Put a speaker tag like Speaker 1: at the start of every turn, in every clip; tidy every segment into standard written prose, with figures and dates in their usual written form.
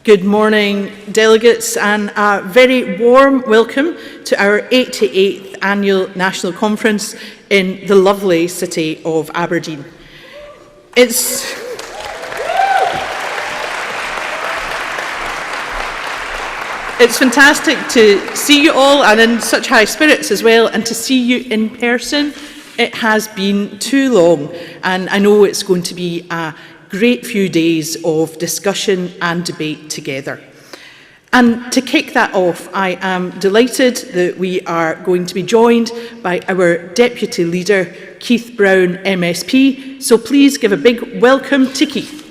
Speaker 1: Good morning, delegates, and a very warm welcome to our 88th Annual National Conference in the lovely city of Aberdeen. It's fantastic to see you all, and in such high spirits as well, and to see you in person. It has been too long, and I know it's going to be a great few days of discussion and debate together. And to kick that off, I am delighted that we are going to be joined by our Deputy Leader, Keith Brown, MSP. So please give a big welcome to Keith.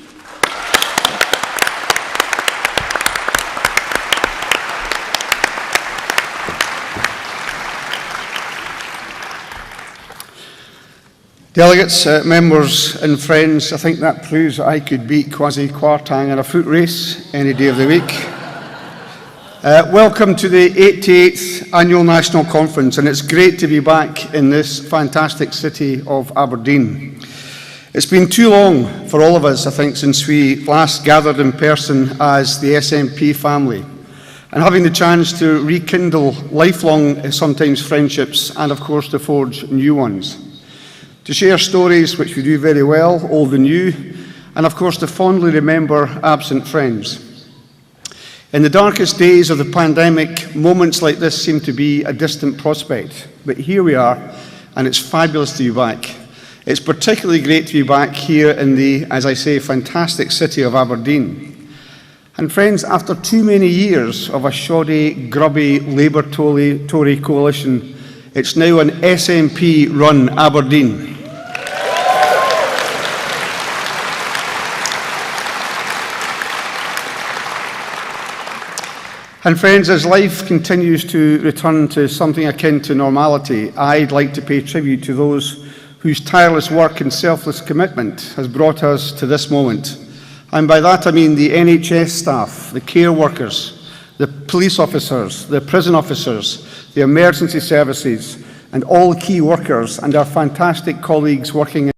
Speaker 2: Delegates, members and friends, I think that proves that I could beat Kwasi Kwarteng in a foot race any day of the week. Welcome to the 88th Annual National Conference, and it's great to be back in this fantastic city of Aberdeen. It's been too long for all of us, I think, since we last gathered in person as the SNP family, and having the chance to rekindle lifelong, sometimes friendships, and of course to forge new ones. To share stories, which we do very well, old and new, and of course to fondly remember absent friends. In the darkest days of the pandemic, moments like this seem to be a distant prospect, but here we are, and it's fabulous to be back. It's particularly great to be back here in the, as I say, fantastic city of Aberdeen. And friends, after too many years of a shoddy, grubby Labour-Tory coalition, it's now an SNP-run Aberdeen. And friends, as life continues to return to something akin to normality, I'd like to pay tribute to those whose tireless work and selfless commitment has brought us to this moment. And by that I mean the NHS staff, the care workers, the police officers, the prison officers, the emergency services, and all key workers and our fantastic colleagues working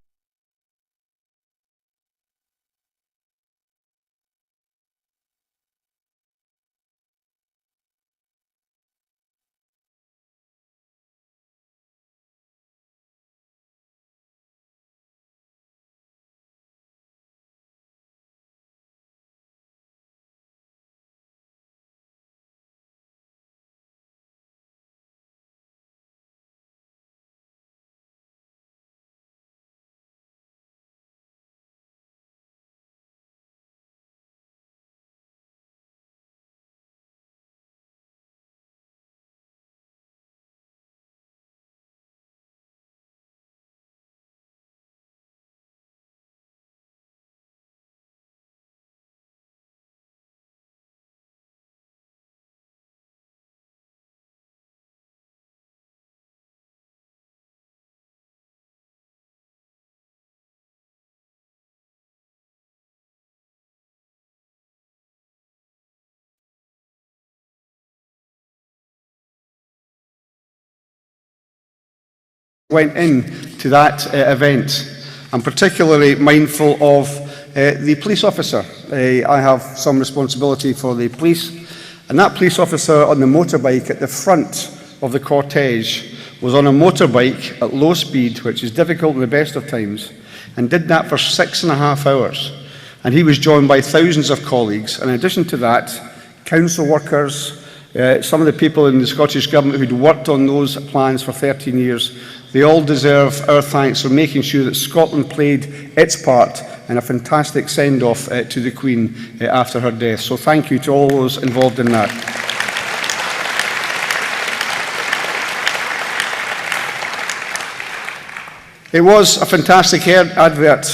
Speaker 2: went into that event. I'm particularly mindful of the police officer. I have some responsibility for the police, and that police officer on the motorbike at the front of the cortege was on a motorbike at low speed, which is difficult in the best of times, and did that for 6.5 hours. And he was joined by thousands of colleagues, and in addition to that, council workers, some of the people in the Scottish Government who'd worked on those plans for 13 years, they all deserve our thanks for making sure that Scotland played its part in a fantastic send-off to the Queen after her death. So thank you to all those involved in that. It was a fantastic advert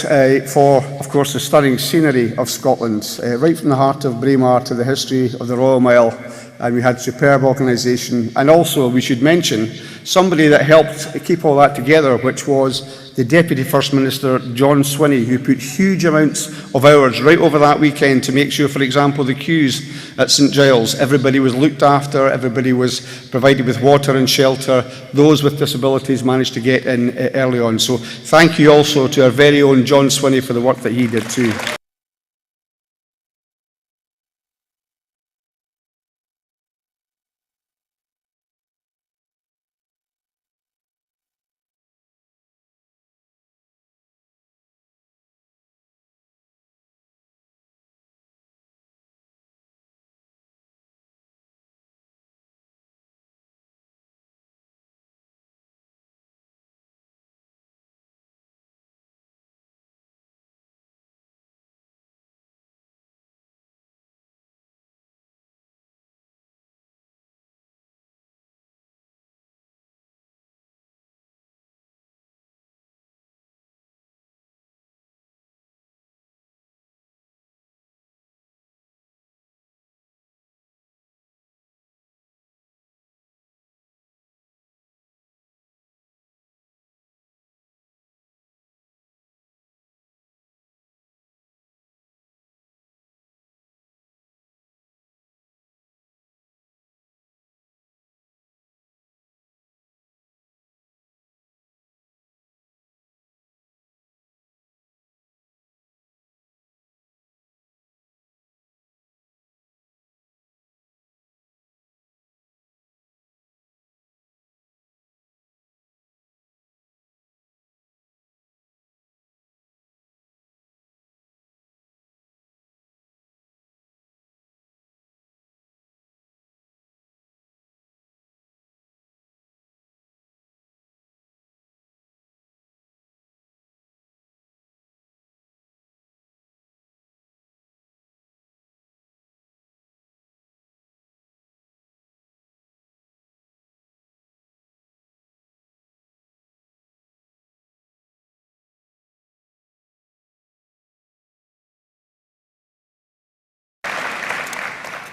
Speaker 2: for, of course, the stunning scenery of Scotland, right from the heart of Braemar to the history of the Royal Mile. And we had superb organisation, and also we should mention somebody that helped keep all that together, which was the Deputy First Minister John Swinney, who put huge amounts of hours right over that weekend to make sure, for example, the queues at St Giles, everybody was looked after, everybody was provided with water and shelter. Those with disabilities managed to get in early on. So thank you also to our very own John Swinney for the work that he did too.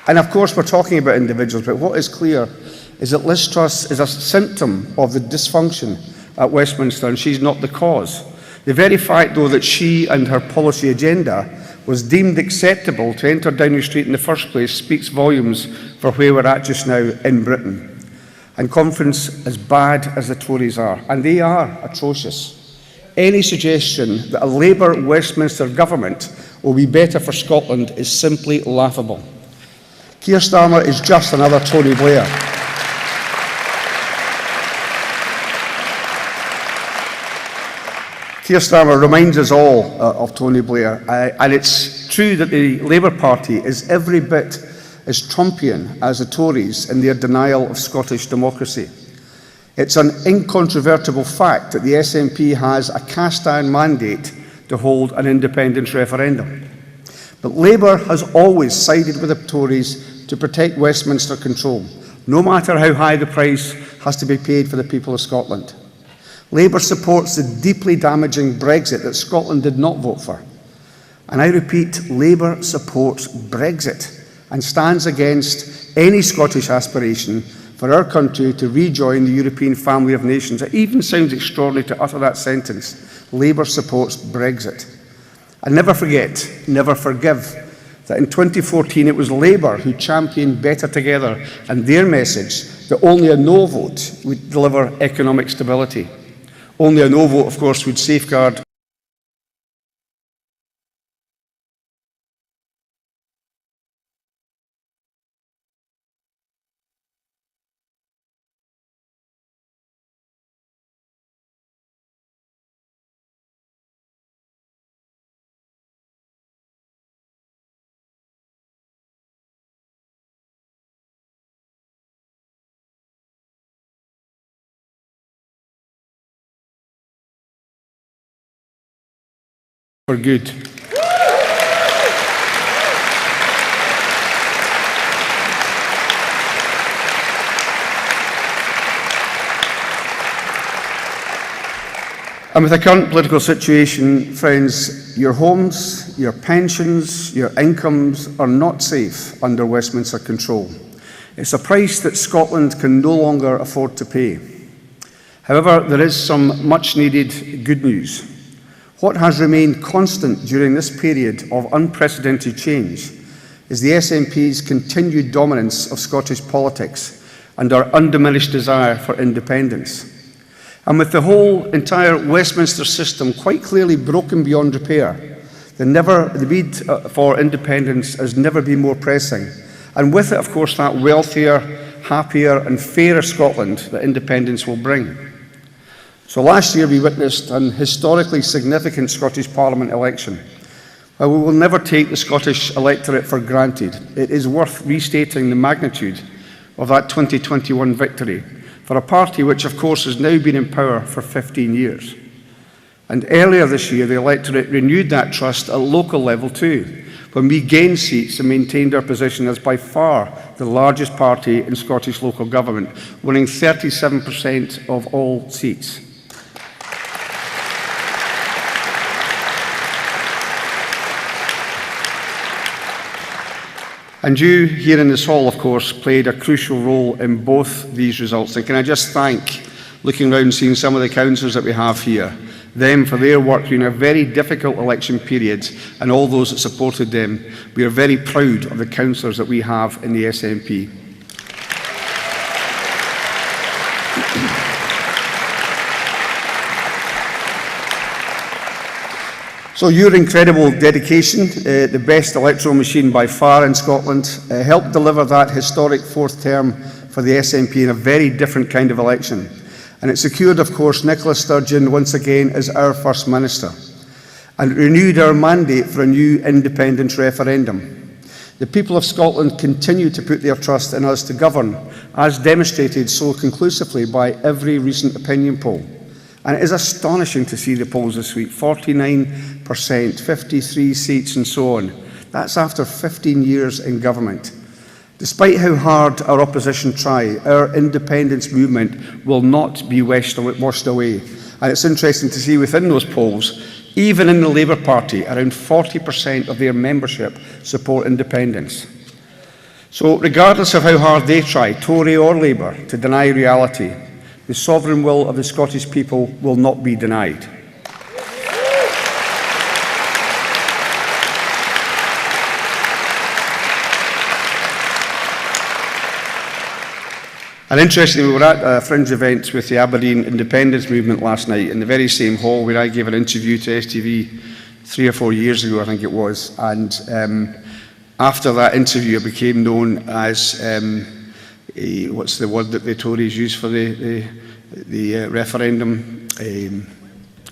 Speaker 2: And of course, we're talking about individuals, but what is clear is that Liz Truss is a symptom of the dysfunction at Westminster, and she's not the cause. The very fact, though, that she and her policy agenda was deemed acceptable to enter Downing Street in the first place speaks volumes for where we're at just now in Britain. And conference as bad as the Tories are, and they are atrocious. Any suggestion that a Labour Westminster government will be better for Scotland is simply laughable. Keir Starmer is just another Tony Blair. Keir Starmer reminds us all of Tony Blair, and it's true that the Labour Party is every bit as Trumpian as the Tories in their denial of Scottish democracy. It's an incontrovertible fact that the SNP has a cast-iron mandate to hold an independence referendum. But Labour has always sided with the Tories to protect Westminster control, no matter how high the price has to be paid for the people of Scotland. Labour supports the deeply damaging Brexit that Scotland did not vote for. And I repeat, Labour supports Brexit and stands against any Scottish aspiration for our country to rejoin the European family of nations. It even sounds extraordinary to utter that sentence. Labour supports Brexit. And never forget, never forgive, that in 2014 it was Labour who championed Better Together and their message that only a no vote would deliver economic stability. Only a no vote, of course, would safeguard for good. And with the current political situation, friends, your homes, your pensions, your incomes are not safe under Westminster control. It's a price that Scotland can no longer afford to pay. However, there is some much needed good news. What has remained constant during this period of unprecedented change is the SNP's continued dominance of Scottish politics and our undiminished desire for independence. And with the whole entire Westminster system quite clearly broken beyond repair, the need for independence has never been more pressing. And with it, of course, that wealthier, happier and fairer Scotland that independence will bring. So last year we witnessed an historically significant Scottish Parliament election. While we will never take the Scottish electorate for granted, it is worth restating the magnitude of that 2021 victory for a party which, of course, has now been in power for 15 years. And earlier this year, the electorate renewed that trust at local level too, when we gained seats and maintained our position as by far the largest party in Scottish local government, winning 37% of all seats. And you here in this hall, of course, played a crucial role in both these results. And can I just thank, looking around and seeing some of the councillors that we have here, them for their work during a very difficult election period and all those that supported them. We are very proud of the councillors that we have in the SNP. So your incredible dedication, the best electoral machine by far in Scotland, helped deliver that historic fourth term for the SNP in a very different kind of election. And it secured, of course, Nicola Sturgeon once again as our First Minister. And it renewed our mandate for a new independence referendum. The people of Scotland continue to put their trust in us to govern, as demonstrated so conclusively by every recent opinion poll. And it is astonishing to see the polls this week, 49%, 53 seats and so on. That's after 15 years in government. Despite how hard our opposition try, our independence movement will not be washed away. And it's interesting to see within those polls, even in the Labour Party, around 40% of their membership support independence. So regardless of how hard they try, Tory or Labour, to deny reality, the sovereign will of the Scottish people will not be denied. And interestingly, we were at a fringe event with the Aberdeen independence movement last night in the very same hall where I gave an interview to STV 3 or 4 years ago, I think it was. And after that interview, I became known as, what's the word that the Tories use for the referendum?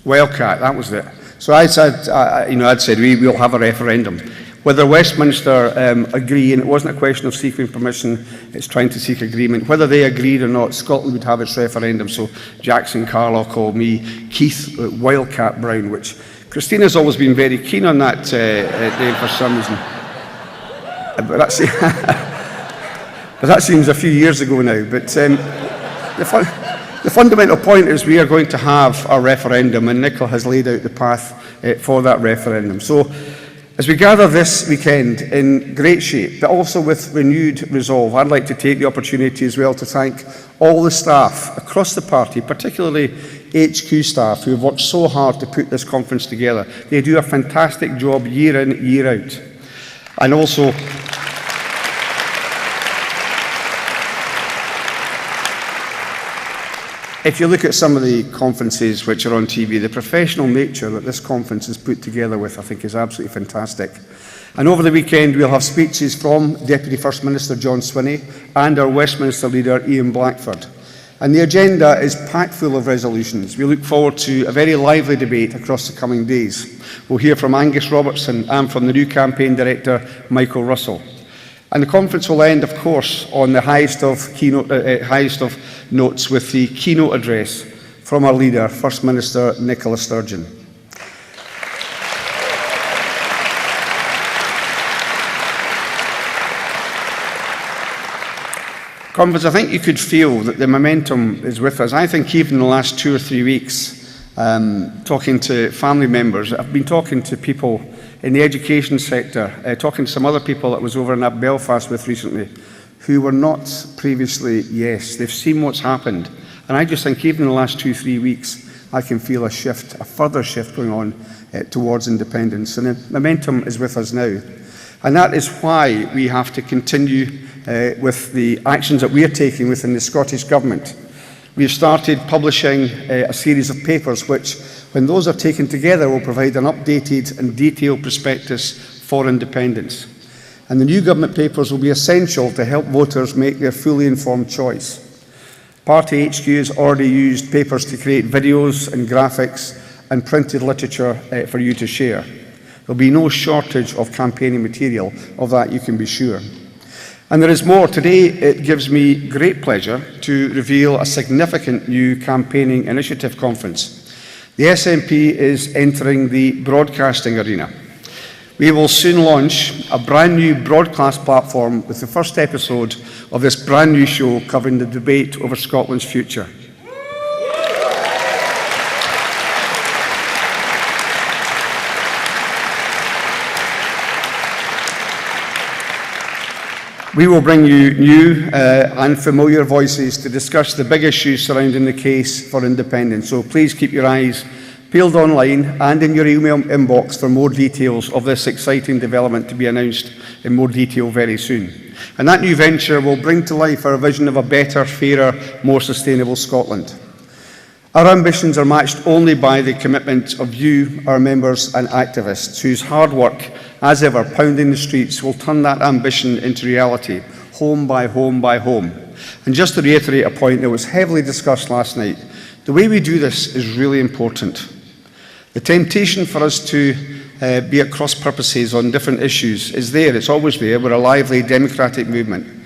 Speaker 2: Wildcat, that was it. So I said, I'd said we will have a referendum. Whether Westminster agree, and it wasn't a question of seeking permission, it's trying to seek agreement. Whether they agreed or not, Scotland would have its referendum. So Jackson Carlaw called me Keith Wildcat Brown, which Christina's always been very keen on that name for some reason. But that seems a few years ago now. But the fundamental point is we are going to have a referendum, and Nicola has laid out the path for that referendum. So, as we gather this weekend in great shape, but also with renewed resolve, I'd like to take the opportunity as well to thank all the staff across the party, particularly HQ staff, who have worked so hard to put this conference together. They do a fantastic job year in, year out. And also, if you look at some of the conferences which are on TV, the professional nature that this conference is put together with, I think, is absolutely fantastic. And over the weekend, we'll have speeches from Deputy First Minister John Swinney and our Westminster leader, Ian Blackford. And the agenda is packed full of resolutions. We look forward to a very lively debate across the coming days. We'll hear from Angus Robertson and from the new campaign director, Michael Russell. And the conference will end, of course, on the highest of notes with the keynote address from our leader, First Minister Nicola Sturgeon. Conference, I think you could feel that the momentum is with us. I think even in the last 2 or 3 weeks, talking to family members, I've been talking to people in the education sector, talking to some other people that was over in Belfast with recently, who were not previously yes. They've seen what's happened. And I just think even in the last 2 or 3 weeks, I can feel a shift, a further shift going on towards independence. And the momentum is with us now. And that is why we have to continue with the actions that we are taking within the Scottish Government. We have started publishing a series of papers which, when those are taken together, will provide an updated and detailed prospectus for independence. And the new government papers will be essential to help voters make their fully informed choice. Party HQ has already used papers to create videos and graphics and printed literature for you to share. There will be no shortage of campaigning material, of that you can be sure. And there is more. Today it gives me great pleasure to reveal a significant new campaigning initiative conference. The SNP is entering the broadcasting arena. We will soon launch a brand new broadcast platform with the first episode of this brand new show covering the debate over Scotland's future. We will bring you new and familiar voices to discuss the big issues surrounding the case for independence. So please keep your eyes peeled online and in your email inbox for more details of this exciting development to be announced in more detail very soon. And that new venture will bring to life our vision of a better, fairer, more sustainable Scotland. Our ambitions are matched only by the commitment of you, our members and activists, whose hard work, as ever, pounding the streets, will turn that ambition into reality, home by home by home. And just to reiterate a point that was heavily discussed last night, the way we do this is really important. The temptation for us to be at cross purposes on different issues is there, it's always there. We're a lively democratic movement.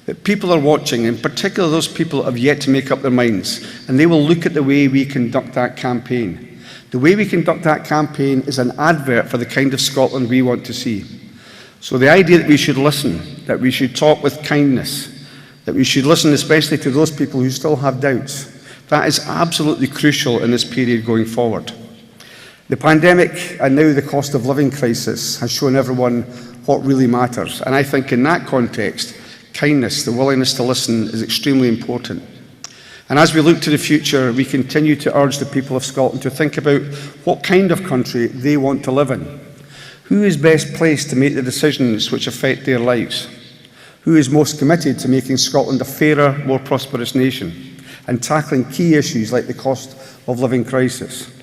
Speaker 2: But people are watching, in particular those people that have yet to make up their minds, and they will look at the way we conduct that campaign. The way we conduct that campaign is an advert for the kind of Scotland we want to see. So the idea that we should listen, that we should talk with kindness, that we should listen especially to those people who still have doubts, that is absolutely crucial in this period going forward. The pandemic and now the cost of living crisis has shown everyone what really matters. And I think in that context, kindness, the willingness to listen is extremely important. And as we look to the future, we continue to urge the people of Scotland to think about what kind of country they want to live in. Who is best placed to make the decisions which affect their lives? Who is most committed to making Scotland a fairer, more prosperous nation and tackling key issues like the cost of living crisis?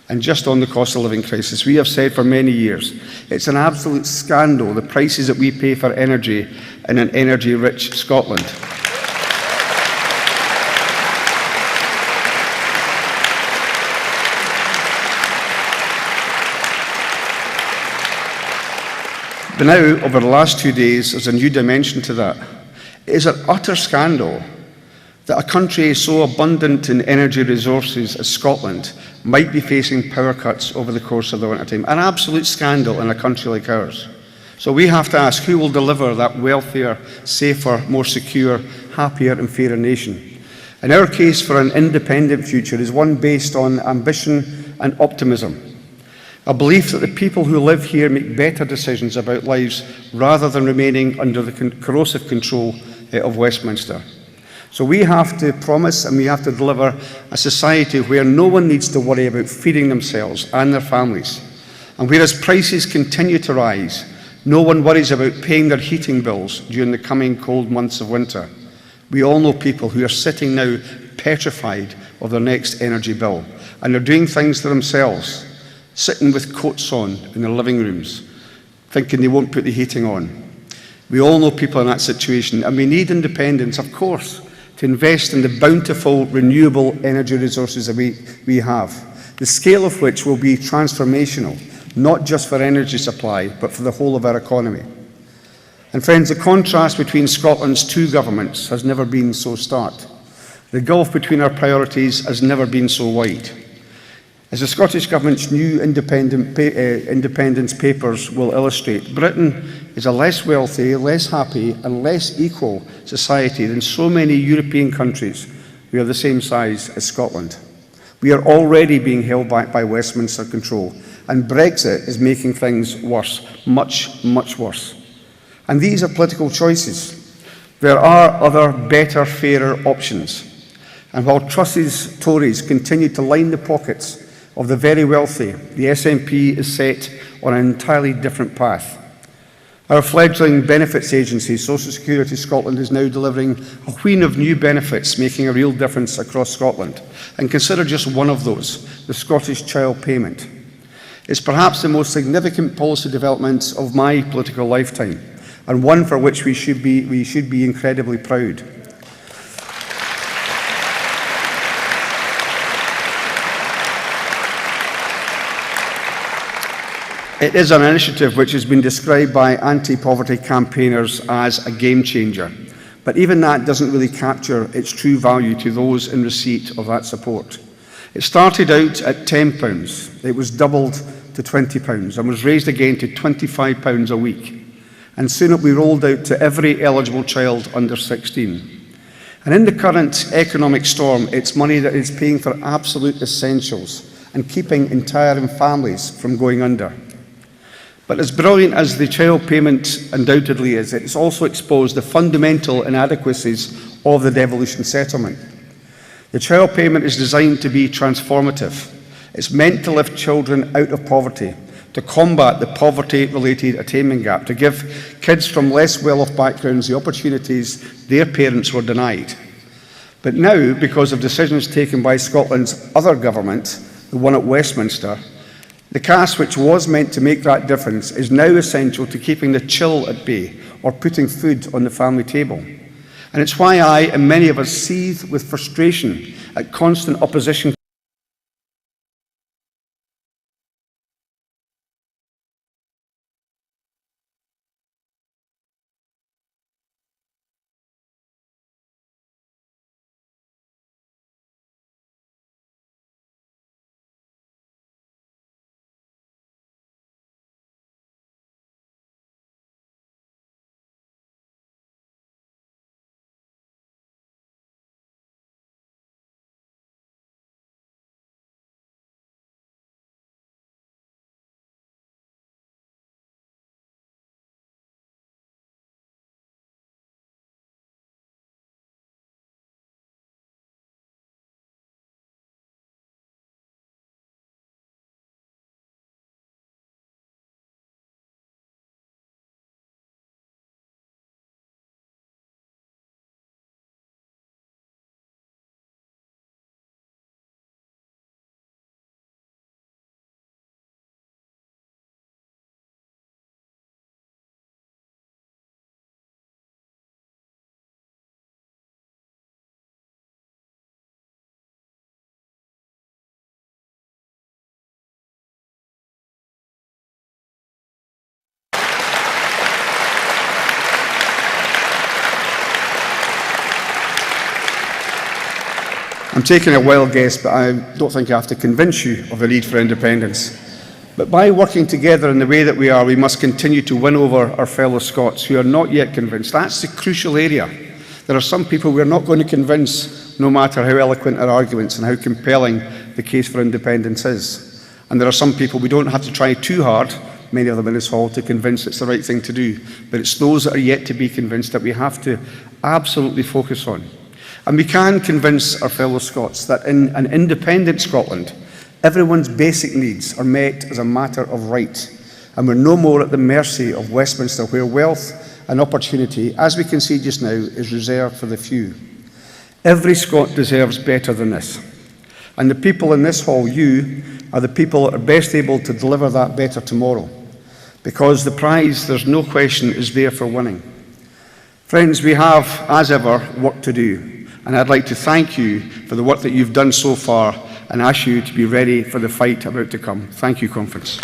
Speaker 2: And just on the cost of living crisis, we have said for many years, it's an absolute scandal, the prices that we pay for energy in an energy-rich Scotland. But now, over the last 2 days, there's a new dimension to that. It is an utter scandal that a country so abundant in energy resources as Scotland might be facing power cuts over the course of the winter time. An absolute scandal in a country like ours. So we have to ask who will deliver that wealthier, safer, more secure, happier and fairer nation. And our case for an independent future is one based on ambition and optimism. A belief that the people who live here make better decisions about lives rather than remaining under the corrosive control of Westminster. So we have to promise and we have to deliver a society where no one needs to worry about feeding themselves and their families. And whereas prices continue to rise, no one worries about paying their heating bills during the coming cold months of winter. We all know people who are sitting now petrified of their next energy bill, and they're doing things to themselves, sitting with coats on in their living rooms, thinking they won't put the heating on. We all know people in that situation, and we need independence, of course, to invest in the bountiful renewable energy resources that we have, the scale of which will be transformational, not just for energy supply, but for the whole of our economy. And friends, the contrast between Scotland's two governments has never been so stark. The gulf between our priorities has never been so wide. As the Scottish Government's new independence papers will illustrate, Britain is a less wealthy, less happy and less equal society than so many European countries who are the same size as Scotland. We are already being held back by Westminster control, and Brexit is making things worse, much, much worse. And these are political choices. There are other, better, fairer options. And while Truss's Tories continue to line the pockets of the very wealthy, the SNP is set on an entirely different path. Our fledgling benefits agency, Social Security Scotland, is now delivering a wheen of new benefits, making a real difference across Scotland. And consider just one of those, the Scottish Child Payment. It's perhaps the most significant policy development of my political lifetime, and one for which we should be incredibly proud. It is an initiative which has been described by anti-poverty campaigners as a game changer, but even that doesn't really capture its true value to those in receipt of that support. It started out at £10, it was doubled to £20 and was raised again to £25 a week, and soon it will be rolled out to every eligible child under 16. And in the current economic storm, it's money that is paying for absolute essentials and keeping entire families from going under. But as brilliant as the child payment undoubtedly is, it's also exposed the fundamental inadequacies of the devolution settlement. The child payment is designed to be transformative. It's meant to lift children out of poverty, to combat the poverty-related attainment gap, to give kids from less well-off backgrounds the opportunities their parents were denied. But now, because of decisions taken by Scotland's other government, the one at Westminster, the cash which was meant to make that difference is now essential to keeping the chill at bay or putting food on the family table. And it's why I and many of us seethe with frustration at constant opposition I'm taking a wild guess, but I don't think I have to convince you of the need for independence. But by working together in the way that we are, we must continue to win over our fellow Scots who are not yet convinced. That's the crucial area. There are some people we're not going to convince, no matter how eloquent our arguments and how compelling the case for independence is. And there are some people we don't have to try too hard, many of them in this hall, to convince it's the right thing to do. But it's those that are yet to be convinced that we have to absolutely focus on. And we can convince our fellow Scots that in an independent Scotland, everyone's basic needs are met as a matter of right, and we're no more at the mercy of Westminster, where wealth and opportunity, as we can see just now, is reserved for the few. Every Scot deserves better than this. And the people in this hall, you, are the people that are best able to deliver that better tomorrow, because the prize, there's no question, is there for winning. Friends, we have, as ever, work to do. And I'd like to thank you for the work that you've done so far and ask you to be ready for the fight about to come. Thank you, Conference.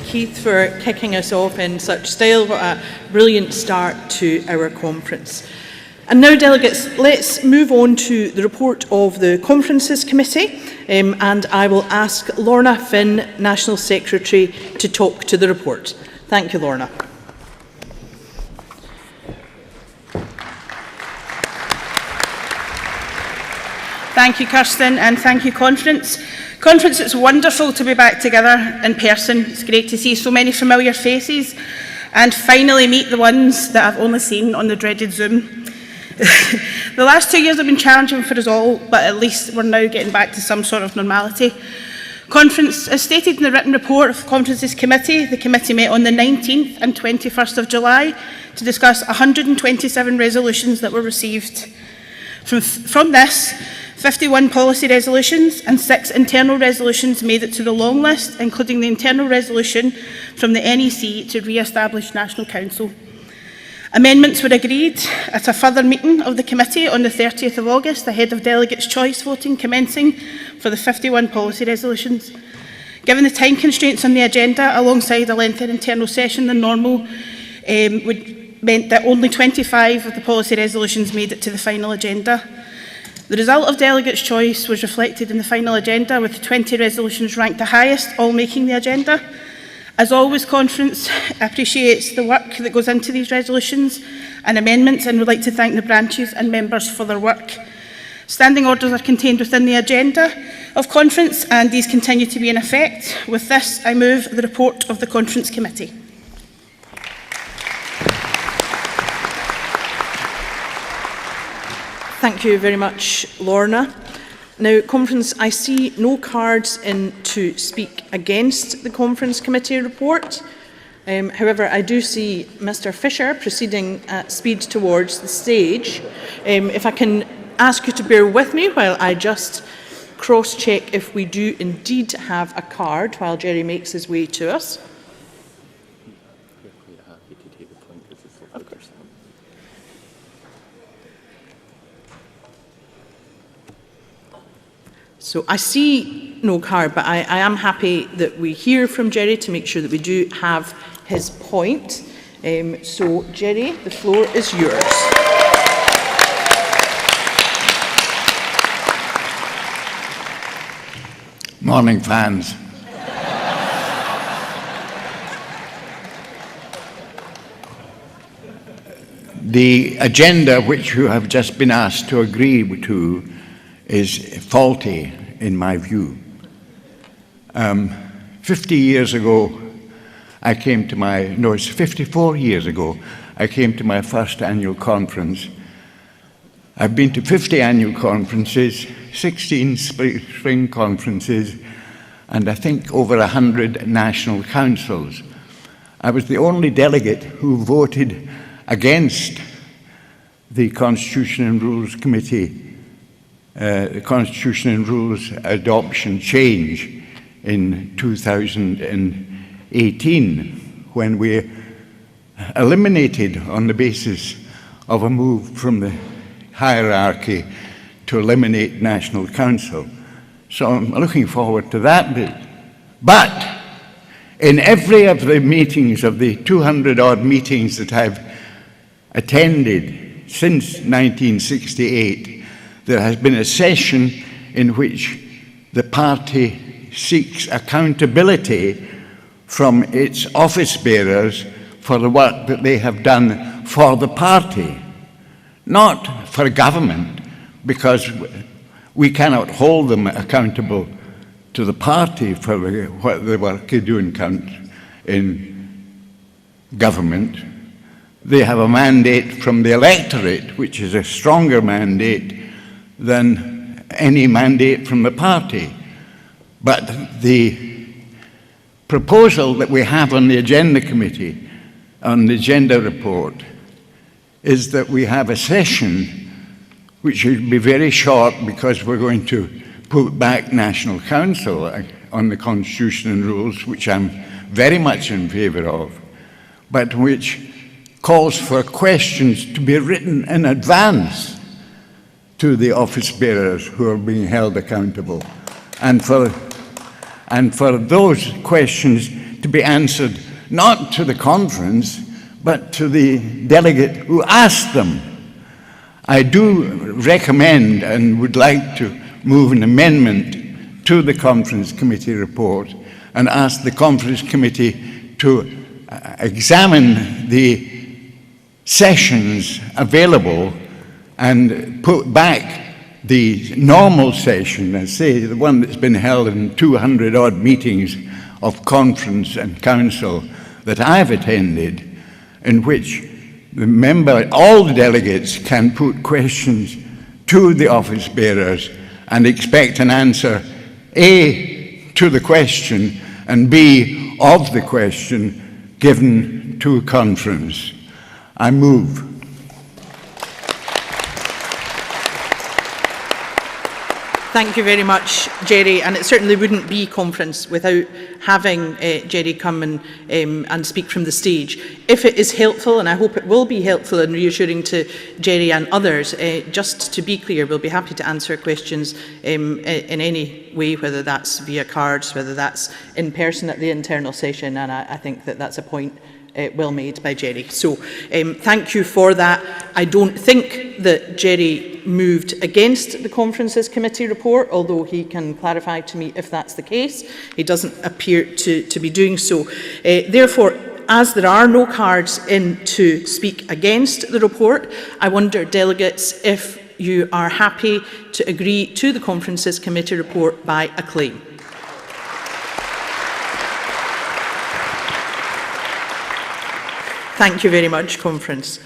Speaker 1: Keith for kicking us off in such style. What a brilliant start to our conference. And now, delegates, let's move on to the report of the Conferences Committee, and I will ask Lorna Finn, National Secretary, to talk to the report. Thank you, Lorna.
Speaker 3: Thank you, Kirsten, and thank you, Conference. Conference, it's wonderful to be back together in person. It's great to see so many familiar faces and finally meet the ones that I've only seen on the dreaded Zoom. The last 2 years have been challenging for us all, but at least we're now getting back to some sort of normality. Conference, as stated in the written report of the Conferences Committee, the committee met on the 19th and 21st of July to discuss 127 resolutions that were received. From this, 51 policy resolutions and 6 internal resolutions made it to the long list, including the internal resolution from the NEC to re-establish National Council. Amendments were agreed at a further meeting of the committee on the 30th of August, ahead of delegates' choice voting commencing for the 51 policy resolutions. Given the time constraints on the agenda, alongside a lengthier internal session than normal, meant that only 25 of the policy resolutions made it to the final agenda. The result of delegates' choice was reflected in the final agenda, with the 20 resolutions ranked the highest, all making the agenda. As always, Conference appreciates the work that goes into these resolutions and amendments, and would like to thank the branches and members for their work. Standing orders are contained within the agenda of Conference, and these continue to be in effect. With this, I move the report of the Conference Committee.
Speaker 1: Thank you very much, Lorna. Now, Conference, I see no cards in to speak against the Conference Committee report. However, I do see Mr. Fisher proceeding at speed towards the stage. If I can ask you to bear with me while I just cross-check if we do indeed have a card while Jerry makes his way to us. Of course. So I see no card, but I am happy that we hear from Jerry to make sure that we do have his point. So, Jerry, the floor is yours.
Speaker 4: Morning, fans. The agenda which you have just been asked to agree to is faulty in my view. 50 years ago, it's 54 years ago, I came to my first annual conference. I've been to 50 annual conferences, 16 spring conferences, and I think over 100 national councils. I was the only delegate who voted against the Constitution and Rules Committee, the Constitution and Rules adoption change in 2018, when we eliminated, on the basis of a move from the hierarchy, to eliminate National Council. So I'm looking forward to that bit. But in every of the meetings, of the 200-odd meetings that I've attended since 1968, there has been a session in which the party seeks accountability from its office bearers for the work that they have done for the party, not for government, because we cannot hold them accountable to the party for what the work they do in government. They have a mandate from the electorate, which is a stronger mandate than any mandate from the party. But the proposal that we have on the Agenda Committee, on the Agenda Report, is that we have a session which should be very short, because we're going to put back National Council on the Constitution and Rules, which I'm very much in favour of, but which calls for questions to be written in advance to the office bearers who are being held accountable, and for those questions to be answered not to the conference, but to the delegate who asked them. I do recommend and would like to move an amendment to the Conference Committee report and ask the Conference Committee to examine the sessions available and put back the normal session, I say, the one that's been held in 200-odd meetings of conference and council that I've attended, in which all the delegates can put questions to the office bearers and expect an answer, A, to the question, and B, of the question given to a conference. I move.
Speaker 1: Thank you very much, Jerry, and it certainly wouldn't be conference without having Jerry come and speak from the stage. If it is helpful, and I hope it will be helpful and reassuring to Jerry and others, just to be clear, we'll be happy to answer questions in any way, whether that's via cards, whether that's in person at the internal session, and I think that that's a point well made by Jerry. So thank you for that. I don't think that Jerry moved against the Conferences Committee report, although he can clarify to me if that's the case. He doesn't appear to be doing so. Therefore, as there are no cards in to speak against the report, I wonder, delegates, if you are happy to agree to the Conferences Committee report by acclaim. Thank you very much, Conference.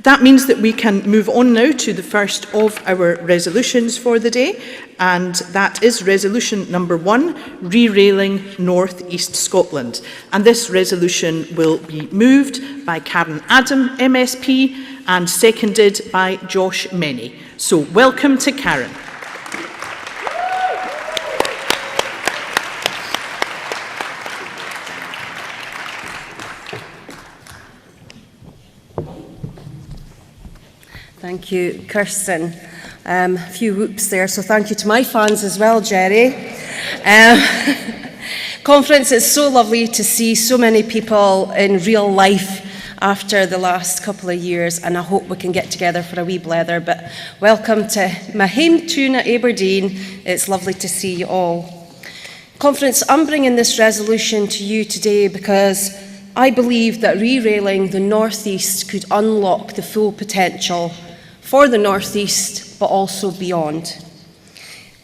Speaker 1: That means that we can move on now to the first of our resolutions for the day, and that is resolution number 1, re-railing North East Scotland. And this resolution will be moved by Karen Adam, MSP, and seconded by Josh Meny. So welcome to Karen.
Speaker 5: Thank you, Kirsten. A few whoops there, so thank you to my fans as well, Jerry. Conference, it's so lovely to see so many people in real life after the last couple of years, and I hope we can get together for a wee blether. But welcome to my home tune at Aberdeen. It's lovely to see you all. Conference, I'm bringing this resolution to you today because I believe that re-railing the North East could unlock the full potential for the North East, but also beyond.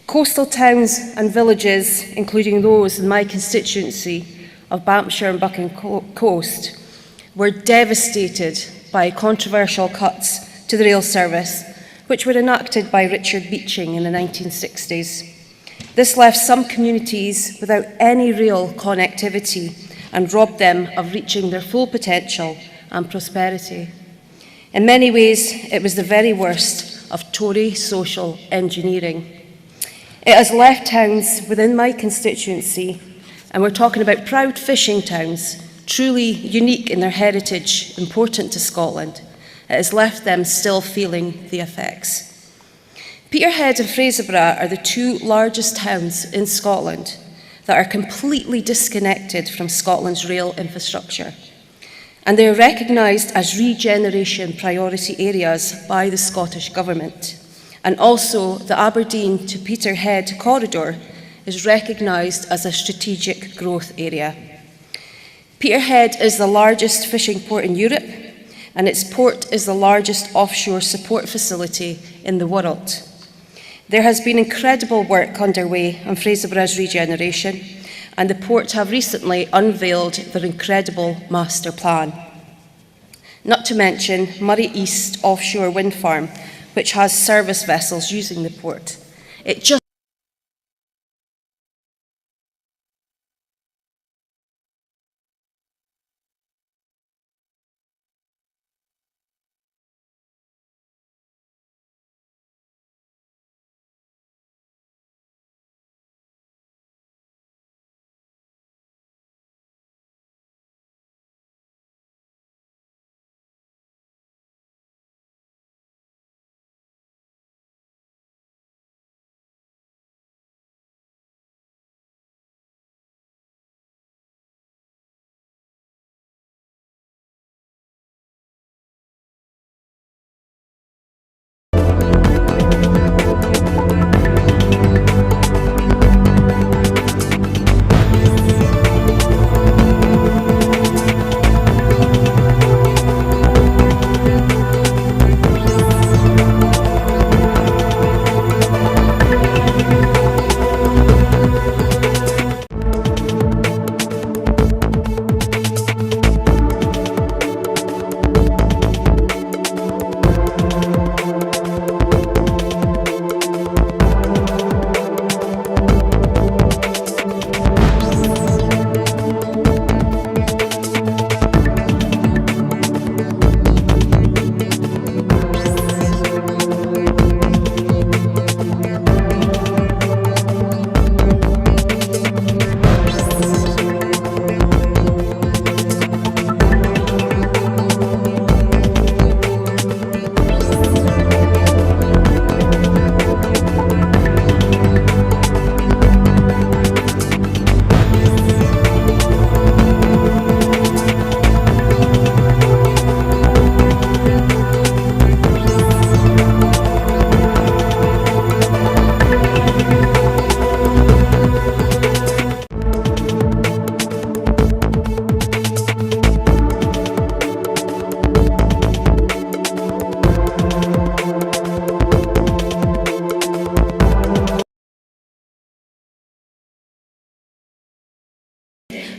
Speaker 5: Coastal towns and villages, including those in my constituency, of Banffshire and Buchan Coast were devastated by controversial cuts to the rail service, which were enacted by Richard Beeching in the 1960s. This left some communities without any rail connectivity and robbed them of reaching their full potential and prosperity. In many ways, it was the very worst of Tory social engineering. It has left towns within my constituency, and we're talking about proud fishing towns, truly unique in their heritage, important to Scotland. It has left them still feeling the effects. Peterhead and Fraserburgh are the two largest towns in Scotland that are completely disconnected from Scotland's rail infrastructure. And they are recognised as regeneration priority areas by the Scottish Government. And also the Aberdeen to Peterhead corridor is recognised as a strategic growth area. Peterhead is the largest fishing port in Europe, and its port is the largest offshore support facility in the world. There has been incredible work underway on Fraserburgh's regeneration, and the port have recently unveiled their incredible master plan. Not to mention Murray East offshore wind farm, which has service vessels using the port. It just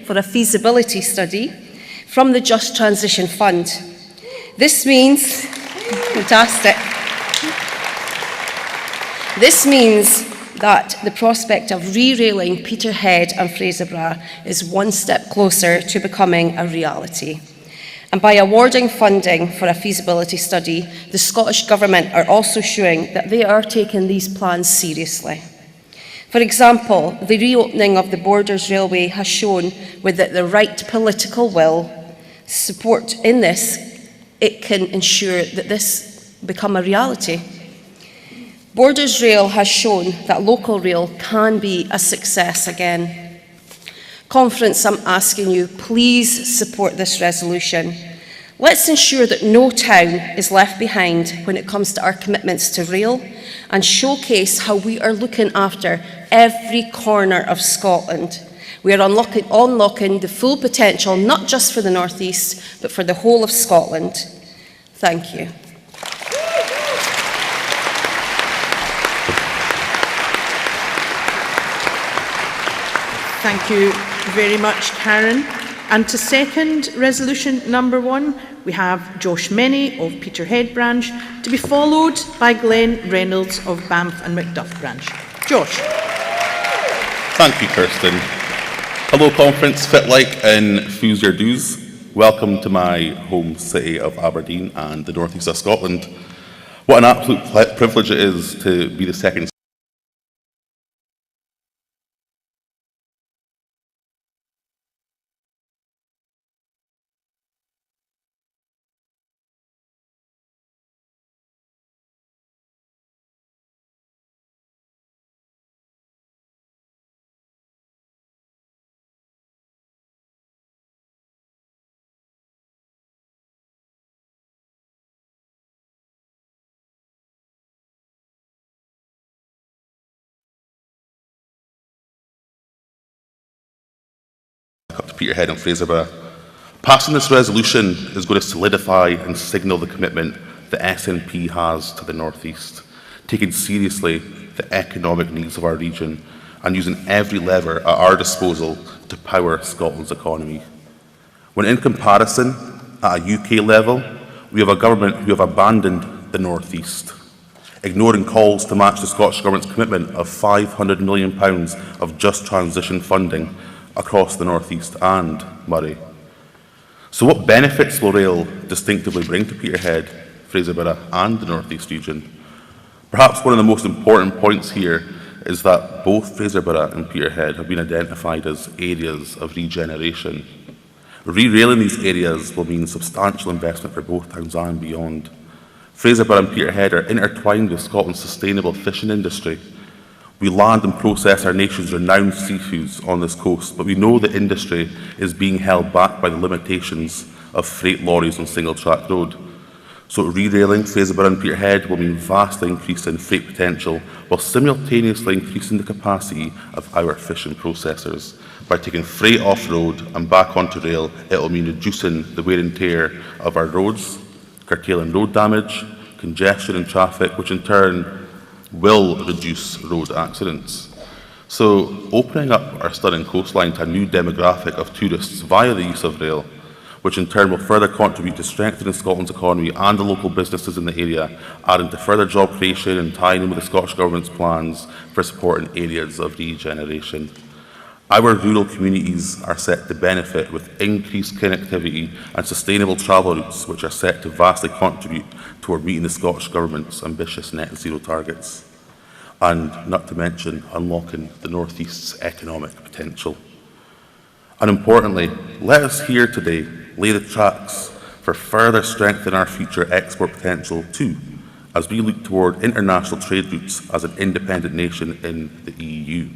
Speaker 5: for a feasibility study from the Just Transition Fund. This means, fantastic. This means that the prospect of re-railing Peterhead and Fraserburgh is one step closer to becoming a reality. And by awarding funding for a feasibility study, the Scottish Government are also showing that they are taking these plans seriously. For example, the reopening of the Borders Railway has shown with the right political will, support in this, it can ensure that this become a reality. Borders Rail has shown that local rail can be a success again. Conference, I'm asking you, please support this resolution. Let's ensure that no town is left behind when it comes to our commitments to rail, and showcase how we are looking after every corner of Scotland. We are unlocking the full potential, not just for the North East, but for the whole of Scotland. Thank you.
Speaker 1: Thank you you very much, Karen. And to second resolution number 1, we have Josh Meny of Peterhead branch, to be followed by Glenn Reynolds of Banff and Macduff branch. Josh.
Speaker 6: Thank you, Kirsten. Hello, conference, fit like in Fuse Your Dues. Welcome to my home city of Aberdeen and the North East of Scotland. What an absolute privilege it is to be the second up to Peterhead and Fraserburgh. Passing this resolution is going to solidify and signal the commitment the SNP has to the North East, taking seriously the economic needs of our region and using every lever at our disposal to power Scotland's economy. When in comparison, at a UK level, we have a government who have abandoned the North East, ignoring calls to match the Scottish Government's commitment of £500 million of just transition funding across the North East and Moray. So what benefits will rail distinctively bring to Peterhead, Fraserburgh and the North East region? Perhaps one of the most important points here is that both Fraserburgh and Peterhead have been identified as areas of regeneration. Re-railing these areas will mean substantial investment for both towns and beyond. Fraserburgh and Peterhead are intertwined with Scotland's sustainable fishing industry. We land and process our nation's renowned seafoods on this coast, but we know the industry is being held back by the limitations of freight lorries on single-track road. So re-railing Fraserburgh and Peterhead will mean vastly increasing freight potential while simultaneously increasing the capacity of our fishing processors. By taking freight off-road and back onto rail, it will mean reducing the wear and tear of our roads, curtailing road damage, congestion and traffic, which in turn will reduce road accidents. So opening up our stunning coastline to a new demographic of tourists via the use of rail, which in turn will further contribute to strengthening Scotland's economy and the local businesses in the area, adding to further job creation and tying in with the Scottish Government's plans for supporting areas of regeneration. Our rural communities are set to benefit with increased connectivity and sustainable travel routes, which are set to vastly contribute toward meeting the Scottish Government's ambitious net zero targets, and not to mention unlocking the North East's economic potential. And importantly, let us here today lay the tracks for further strengthening our future export potential too, as we look toward international trade routes as an independent nation in the EU.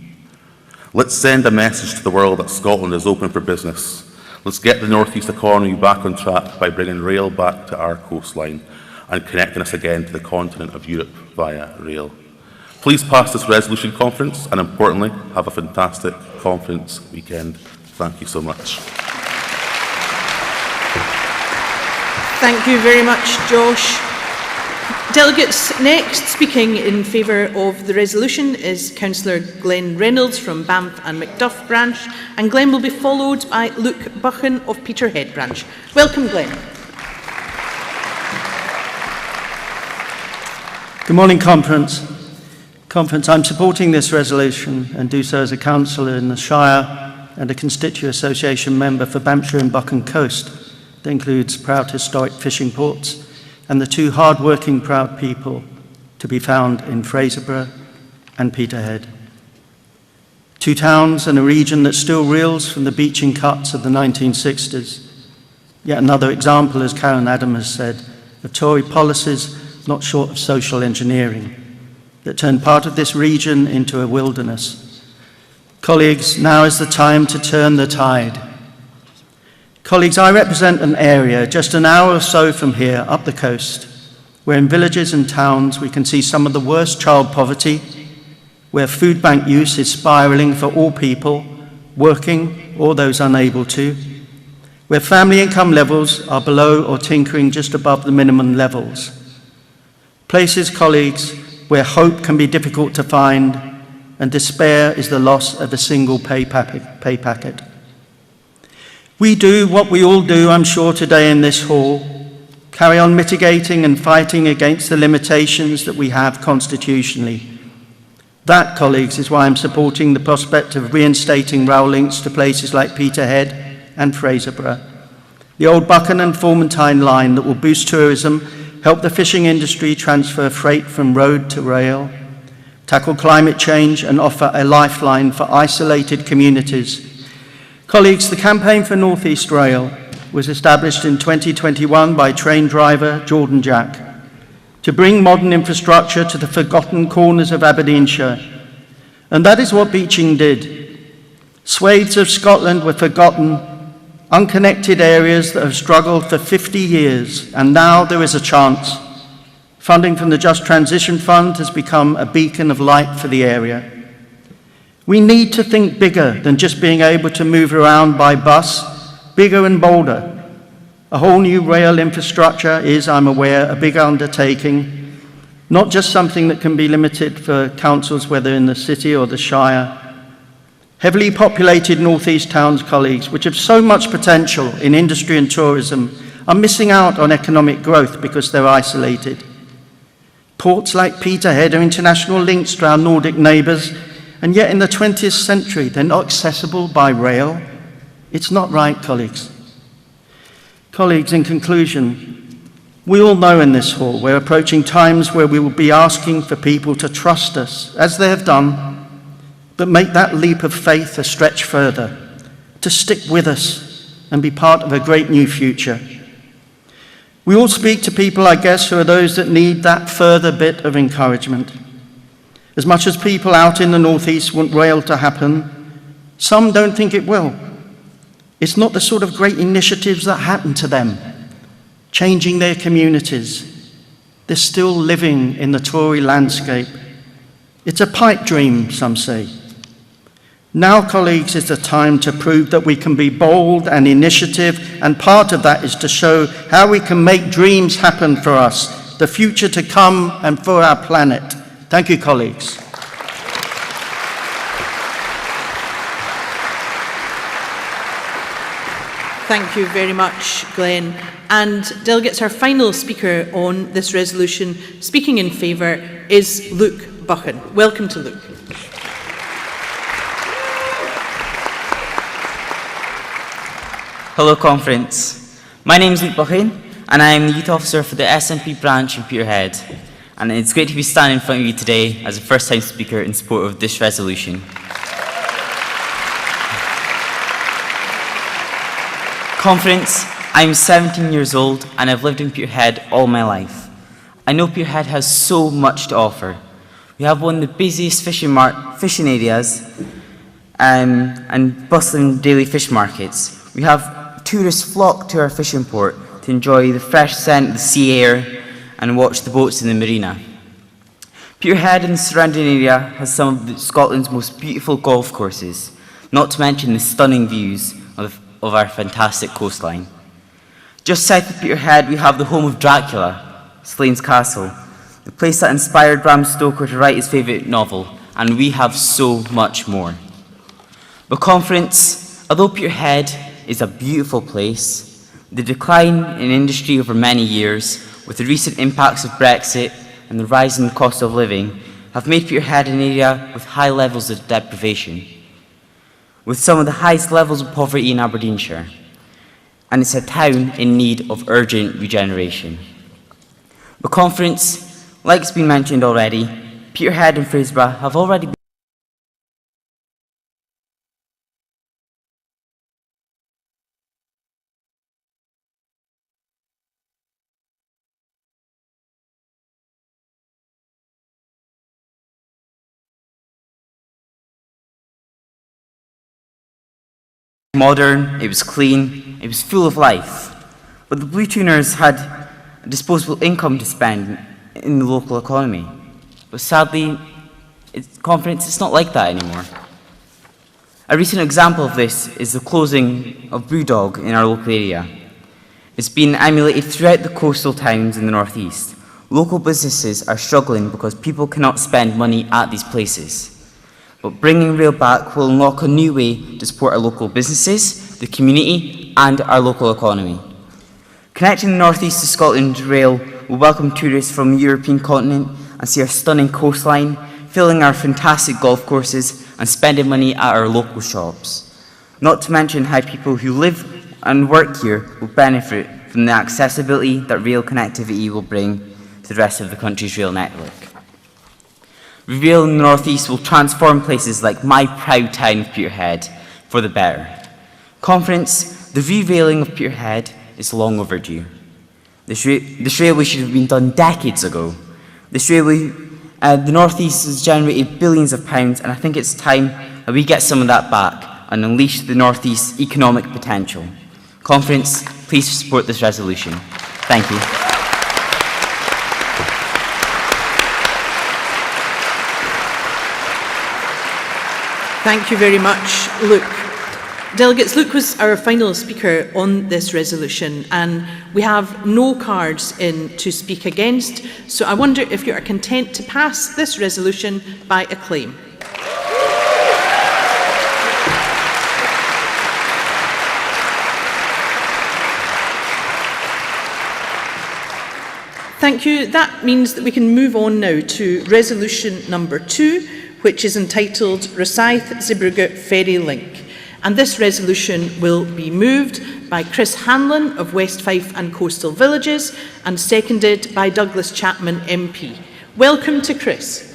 Speaker 6: Let's send a message to the world that Scotland is open for business. Let's get the North East economy back on track by bringing rail back to our coastline and connecting us again to the continent of Europe via rail. Please pass this resolution, conference, and importantly, have a fantastic conference weekend. Thank you so much.
Speaker 1: Thank you very much, Josh. Delegates, next speaking in favour of the resolution is Councillor Glenn Reynolds from Banff and Macduff branch, and Glenn will be followed by Luke Buchan of Peterhead branch. Welcome, Glenn.
Speaker 7: Good morning, Conference. I'm supporting this resolution and do so as a councillor in the Shire and a constituent association member for Banffshire and Buchan Coast that includes proud historic fishing ports and the two hard-working, proud people to be found in Fraserburgh and Peterhead. Two towns and a region that still reels from the beaching cuts of the 1960s. Yet another example, as Karen Adam has said, of Tory policies not short of social engineering that turned part of this region into a wilderness. Colleagues, now is the time to turn the tide. Colleagues, I represent an area just an hour or so from here up the coast, where in villages and towns we can see some of the worst child poverty, where food bank use is spiralling for all people, working or those unable to, where family income levels are below or tinkering just above the minimum levels. Places, colleagues, where hope can be difficult to find and despair is the loss of a single pay packet. We do what we all do, I'm sure, today in this hall, carry on mitigating and fighting against the limitations that we have constitutionally. That, colleagues, is why I'm supporting the prospect of reinstating rail links to places like Peterhead and Fraserburgh, the old Buchan and Formentine line that will boost tourism, help the fishing industry transfer freight from road to rail, tackle climate change and offer a lifeline for isolated communities. Colleagues, the Campaign for North East Rail was established in 2021 by train driver Jordan Jack to bring modern infrastructure to the forgotten corners of Aberdeenshire. And that is what Beeching did. Swathes of Scotland were forgotten, unconnected areas that have struggled for 50 years, and now there is a chance. Funding from the Just Transition Fund has become a beacon of light for the area. We need to think bigger than just being able to move around by bus, bigger and bolder. A whole new rail infrastructure is, I'm aware, a big undertaking, not just something that can be limited for councils, whether in the city or the Shire. Heavily populated northeast towns, colleagues, which have so much potential in industry and tourism, are missing out on economic growth because they're isolated. Ports like Peterhead are international links to our Nordic neighbours, and yet in the 20th century, they're not accessible by rail. It's not right, colleagues. Colleagues, in conclusion, we all know in this hall we're approaching times where we will be asking for people to trust us, as they have done, but make that leap of faith a stretch further, to stick with us and be part of a great new future. We all speak to people, I guess, who are those that need that further bit of encouragement. As much as people out in the northeast want rail to happen, some don't think it will. It's not the sort of great initiatives that happen to them, changing their communities. They're still living in the Tory landscape. It's a pipe dream, some say. Now, colleagues, is the time to prove that we can be bold and initiative, and part of that is to show how we can make dreams happen for us, the future to come and for our planet. Thank you, colleagues.
Speaker 1: Thank you very much, Glenn. And delegates, our final speaker on this resolution, speaking in favour, is Luke Buchan. Welcome to Luke.
Speaker 8: Hello, Conference. My name is Luke Buchan, and I am the Youth Officer for the SNP branch in Peterhead. And it's great to be standing in front of you today as a first-time speaker in support of this resolution. Conference, I'm 17 years old and I've lived in Peterhead all my life. I know Peterhead has so much to offer. We have one of the busiest fishing areas and bustling daily fish markets. We have tourists flock to our fishing port to enjoy the fresh scent of the sea air and watch the boats in the marina. Peterhead and the surrounding area has some of Scotland's most beautiful golf courses, not to mention the stunning views of our fantastic coastline. Just south of Peterhead, we have the home of Dracula, Slains Castle, the place that inspired Bram Stoker to write his favourite novel, and we have so much more. But Conference, although Peterhead is a beautiful place, the decline in industry over many years, with the recent impacts of Brexit and the rising cost of living, have made Peterhead an area with high levels of deprivation, with some of the highest levels of poverty in Aberdeenshire, and it's a town in need of urgent regeneration. The Conference, like it's been mentioned already, Peterhead and Fraserburgh have already been modern, it was clean, it was full of life. But the Blue Tuners had a disposable income to spend in the local economy. But sadly, Conference, it's not like that anymore. A recent example of this is the closing of Brewdog in our local area. It's been emulated throughout the coastal towns in the northeast. Local businesses are struggling because people cannot spend money at these places. But bringing rail back will unlock a new way to support our local businesses, the community, and our local economy. Connecting the North East to Scotland Rail will welcome tourists from the European continent and see our stunning coastline, filling our fantastic golf courses and spending money at our local shops. Not to mention how people who live and work here will benefit from the accessibility that rail connectivity will bring to the rest of the country's rail network. Rail in the North East will transform places like my proud town of Peterhead for the better. Confidence, the re-railing of Peterhead is long overdue. This railway should have been done decades ago. This railway, the North East has generated billions of pounds, and I think it's time that we get some of that back and unleash the North East's economic potential. Conference, please support this resolution. Thank you.
Speaker 1: Thank you very much, Luke. Delegates, Luke was our final speaker on this resolution, and we have no cards in to speak against, so I wonder if you are content to pass this resolution by acclaim. Thank you. That means that we can move on now to resolution number 2, which is entitled Rosyth-Zeebrugge Ferry Link. And this resolution will be moved by Chris Hanlon of West Fife and Coastal Villages and seconded by Douglas Chapman MP. Welcome to Chris.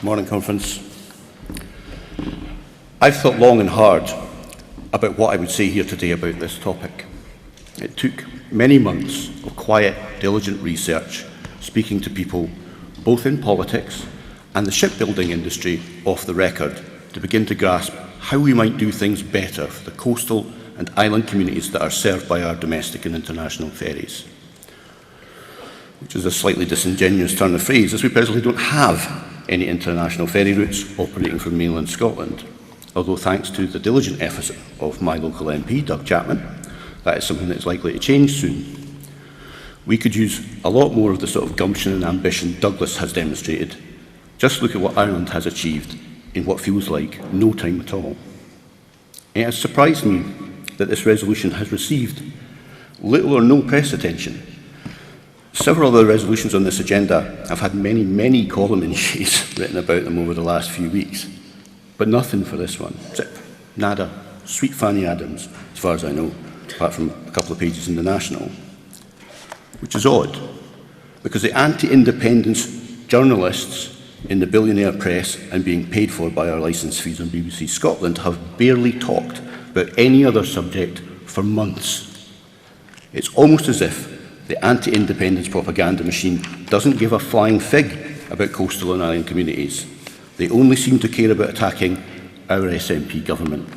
Speaker 9: Morning, Conference. I've thought long and hard about what I would say here today about this topic. It took many months of quiet, diligent research, speaking to people both in politics and the shipbuilding industry off the record to begin to grasp how we might do things better for the coastal and island communities that are served by our domestic and international ferries. Which is a slightly disingenuous turn of phrase, as we presently don't have any international ferry routes operating from mainland Scotland. Although thanks to the diligent efforts of my local MP, Doug Chapman, that is something that is likely to change soon. We could use a lot more of the sort of gumption and ambition Douglas has demonstrated. Just look at what Ireland has achieved in what feels like no time at all. It has surprised me that this resolution has received little or no press attention. Several other resolutions on this agenda have had many, many column inches written about them over the last few weeks, but nothing for this one. Zip, nada, sweet Fanny Adams, as far as I know, apart from a couple of pages in the National. Which is odd, because the anti-independence journalists in the billionaire press and being paid for by our licence fees on BBC Scotland have barely talked about any other subject for months. It's almost as if the anti-independence propaganda machine doesn't give a flying fig about coastal and island communities. They only seem to care about attacking our SNP government,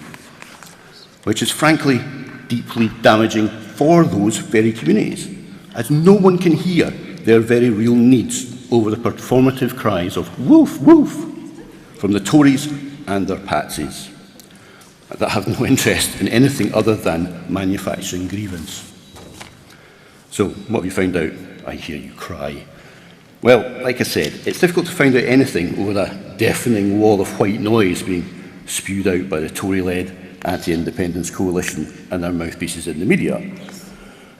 Speaker 9: which is frankly deeply damaging for those very communities, as no one can hear their very real needs over the performative cries of woof, woof from the Tories and their patsies that have no interest in anything other than manufacturing grievance. So, what have you found out? I hear you cry. Well, like I said, it's difficult to find out anything over a deafening wall of white noise being spewed out by the Tory-led anti-independence coalition and their mouthpieces in the media.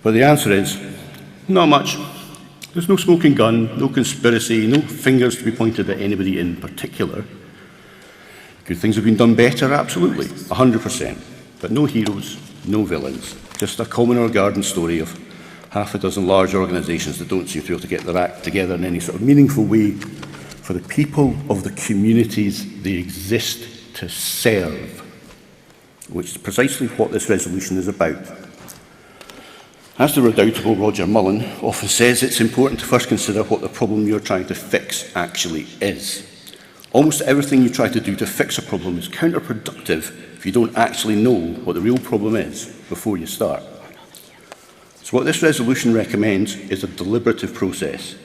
Speaker 9: But the answer is, not much. There's no smoking gun, no conspiracy, no fingers to be pointed at anybody in particular. Could things have been done better? Absolutely, 100%. But no heroes, no villains. Just a common or garden story of half a dozen large organisations that don't seem to be able to get their act together in any sort of meaningful way for the people of the communities they exist to serve, which is precisely what this resolution is about. As the redoubtable Roger Mullen often says, it's important to first consider what the problem you're trying to fix actually is. Almost everything you try to do to fix a problem is counterproductive if you don't actually know what the real problem is before you start. So what this resolution recommends is a deliberative process,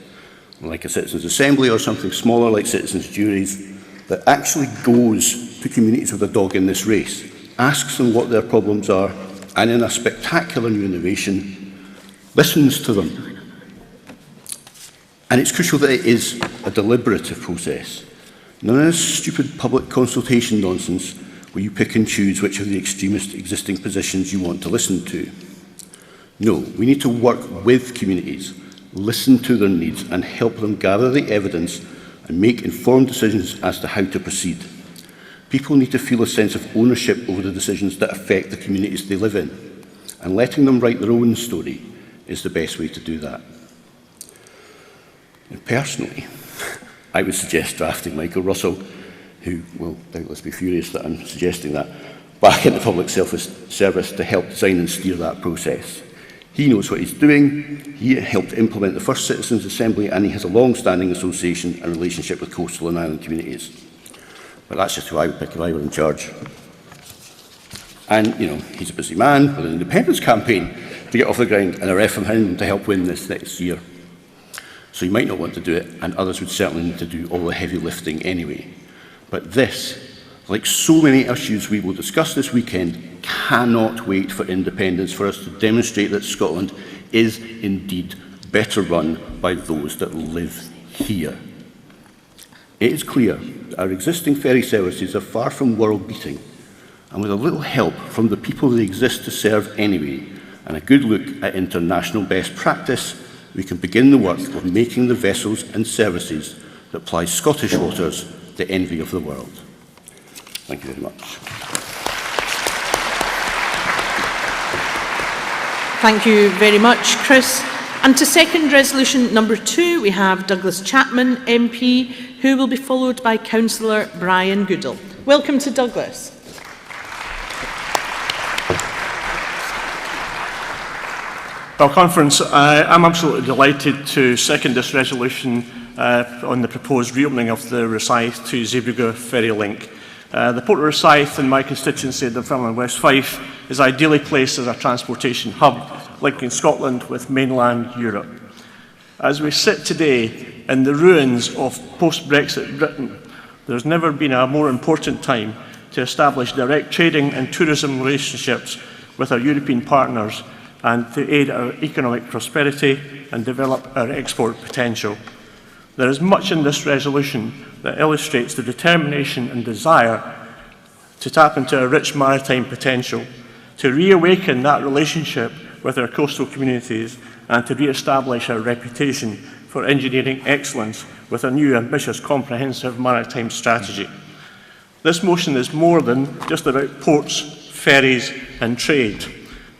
Speaker 9: like a citizens' assembly or something smaller like citizens' juries, that actually goes to communities with a dog in this race asks them what their problems are, and in a spectacular new innovation, listens to them. And it's crucial that it is a deliberative process. None of this stupid public consultation nonsense where you pick and choose which of the extremist existing positions you want to listen to. No, we need to work with communities, listen to their needs, and help them gather the evidence and make informed decisions as to how to proceed. People need to feel a sense of ownership over the decisions that affect the communities they live in, and letting them write their own story is the best way to do that. And personally, I would suggest drafting Michael Russell, who will doubtless be furious that I'm suggesting that, back into public service to help design and steer that process. He knows what he's doing, he helped implement the first Citizens' Assembly, and he has a long-standing association and relationship with coastal and island communities. But that's just who I would pick if I were in charge. And, you know, he's a busy man with an independence campaign to get off the ground and a referendum to help win this next year. So he might not want to do it, and others would certainly need to do all the heavy lifting anyway. But this, like so many issues we will discuss this weekend, cannot wait for independence for us to demonstrate that Scotland is indeed better run by those that live here. It is clear that our existing ferry services are far from world-beating, and with a little help from the people they exist to serve anyway, and a good look at international best practice, we can begin the work of making the vessels and services that ply Scottish waters the envy of the world. Thank you very much.
Speaker 1: Thank you very much, Chris. And to second resolution number 2, we have Douglas Chapman MP, who will be followed by Councillor Brian Goodall. Welcome to Douglas.
Speaker 10: Well, Conference, I'm absolutely delighted to second this resolution on the proposed reopening of the Rosyth to Zeebrugge ferry link. The Port of Rosyth in my constituency of Dunfermline and West Fife is ideally placed as a transportation hub linking Scotland with mainland Europe. As we sit today in the ruins of post-Brexit Britain, there's never been a more important time to establish direct trading and tourism relationships with our European partners and to aid our economic prosperity and develop our export potential. There is much in this resolution that illustrates the determination and desire to tap into our rich maritime potential, to reawaken that relationship with our coastal communities, and to re-establish our reputation for engineering excellence with a new ambitious comprehensive maritime strategy. This motion is more than just about ports, ferries and trade.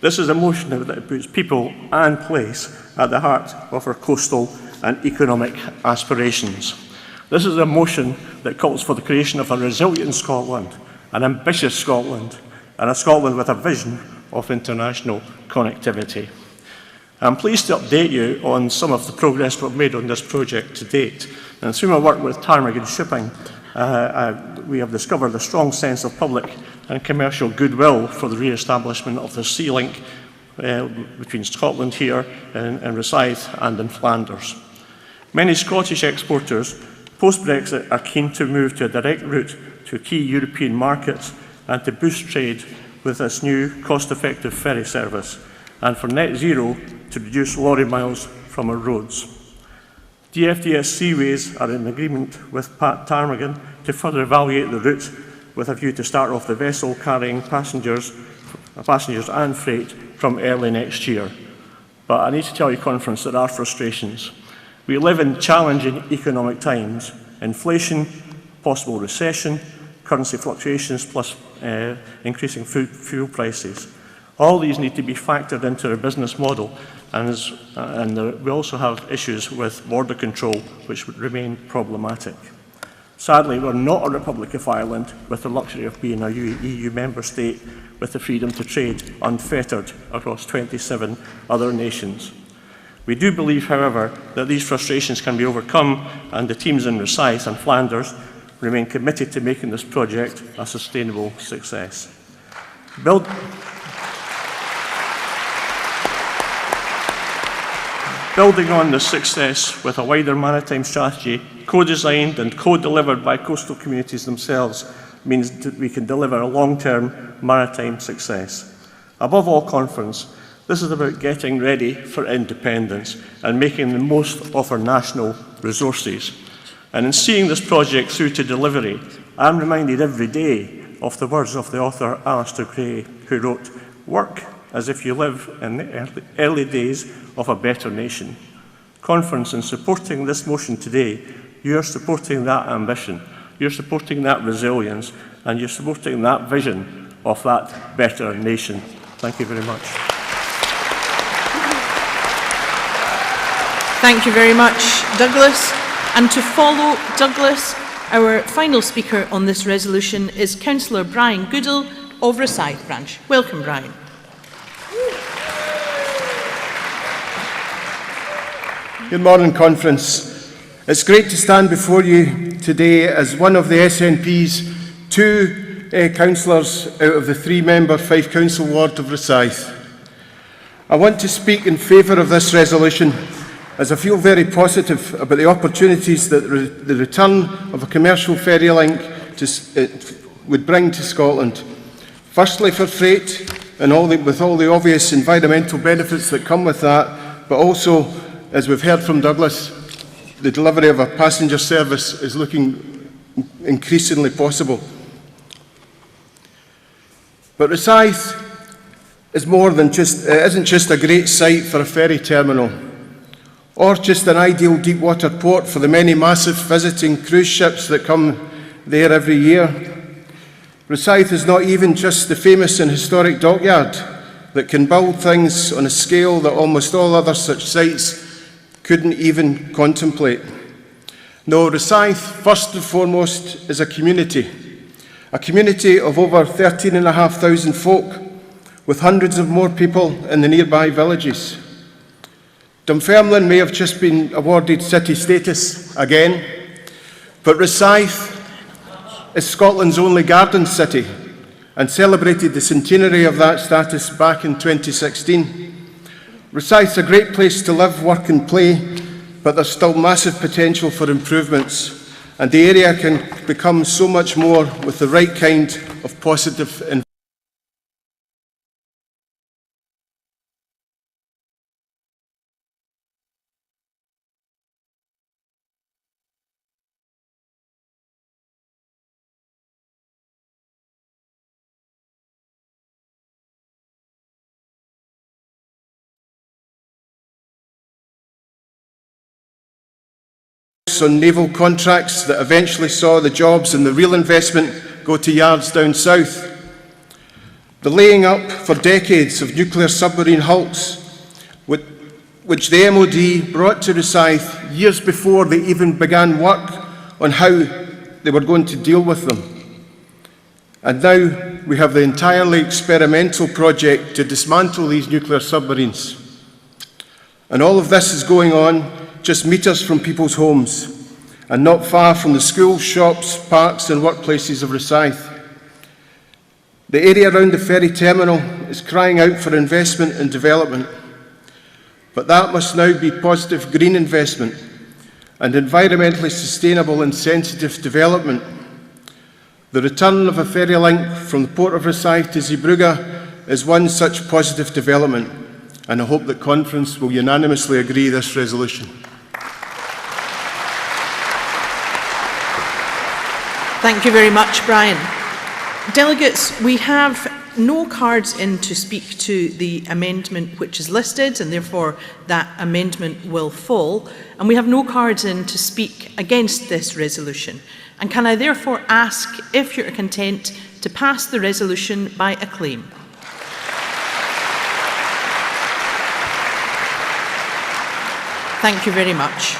Speaker 10: This is a motion that puts people and place at the heart of our coastal and economic aspirations. This is a motion that calls for the creation of a resilient Scotland, an ambitious Scotland, and a Scotland with a vision of international connectivity. I'm pleased to update you on some of the progress we've made on this project to date. And through my work with Ptarmigan Shipping, we have discovered a strong sense of public and commercial goodwill for the re-establishment of the sea link between Scotland here in Rosyth and in Flanders. Many Scottish exporters post-Brexit are keen to move to a direct route to key European markets and to boost trade with this new cost-effective ferry service, and for net zero to reduce lorry miles from our roads. DFDS Seaways are in agreement with Pat Ptarmigan to further evaluate the route with a view to start off the vessel carrying passengers and freight from early next year. But I need to tell you, Conference, there are frustrations. We live in challenging economic times. Inflation, possible recession, currency fluctuations, plus increasing fuel prices. All these need to be factored into our business model, and we also have issues with border control, which would remain problematic. Sadly, we're not a Republic of Ireland with the luxury of being a EU member state with the freedom to trade unfettered across 27 other nations. We do believe, however, that these frustrations can be overcome, and the teams in Rosyth and Flanders remain committed to making this project a sustainable success. Building on this success with a wider maritime strategy, co-designed and co-delivered by coastal communities themselves, means that we can deliver a long-term maritime success. Above all, conference, this is about getting ready for independence and making the most of our national resources. And in seeing this project through to delivery, I'm reminded every day of the words of the author Alistair Gray, who wrote, "Work as if you live in the early days of a better nation." Conference, in supporting this motion today, you are supporting that ambition, you're supporting that resilience, and you're supporting that vision of that better nation. Thank you very much.
Speaker 1: Thank you very much, Douglas. And to follow Douglas, our final speaker on this resolution is Councillor Brian Goodall of Rosyth Branch. Welcome, Brian.
Speaker 11: Good morning, Conference. It's great to stand before you today as one of the SNP's two councillors out of the three-member Fife Council ward of Rosyth. I want to speak in favour of this resolution as I feel very positive about the opportunities that the return of a commercial ferry link would bring to Scotland. Firstly, for freight, and with all the obvious environmental benefits that come with that, but also, as we've heard from Douglas, the delivery of a passenger service is looking increasingly possible. But Rosyth is more than isn't just a great site for a ferry terminal, or just an ideal deep water port for the many massive visiting cruise ships that come there every year. Rosyth is not even just the famous and historic dockyard that can build things on a scale that almost all other such sites couldn't even contemplate. No, Rosyth, first and foremost, is a community of over 13,500 folk, with hundreds of more people in the nearby villages. Dunfermline may have just been awarded city status again, but Rosyth is Scotland's only garden city and celebrated the centenary of that status back in 2016. Rosyth's a great place to live, work and play, but there's still massive potential for improvements, and the area can become so much more with the right kind of positive investment. On naval contracts that eventually saw the jobs and the real investment go to yards down south. The laying up for decades of nuclear submarine hulks, which the MOD brought to Rosyth years before they even began work on how they were going to deal with them. And now we have the entirely experimental project to dismantle these nuclear submarines. And all of this is going on just metres from people's homes, and not far from the schools, shops, parks and workplaces of Rosyth. The area around the ferry terminal is crying out for investment and development, but that must now be positive green investment and environmentally sustainable and sensitive development. The return of a ferry link from the Port of Rosyth to Zeebrugge is one such positive development, and I hope that Conference will unanimously agree this resolution.
Speaker 1: Thank you very much, Brian. Delegates, we have no cards in to speak to the amendment which is listed, and therefore that amendment will fall. And we have no cards in to speak against this resolution. And can I therefore ask if you're content to pass the resolution by acclaim? Thank you very much.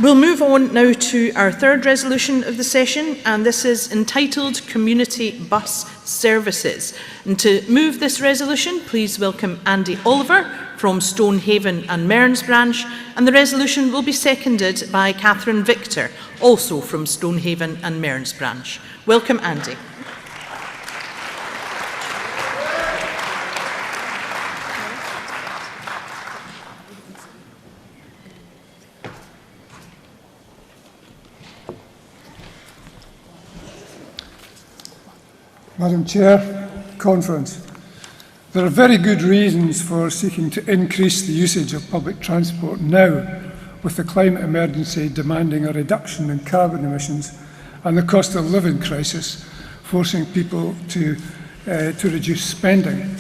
Speaker 1: We'll move on now to our third resolution of the session, and this is entitled Community Bus Services. And to move this resolution, please welcome Andy Oliver from Stonehaven and Mearns Branch, and the resolution will be seconded by Catherine Victor, also from Stonehaven and Mearns Branch. Welcome, Andy.
Speaker 12: Madam Chair, Conference. There are very good reasons for seeking to increase the usage of public transport now, with the climate emergency demanding a reduction in carbon emissions and the cost of living crisis forcing people to reduce spending.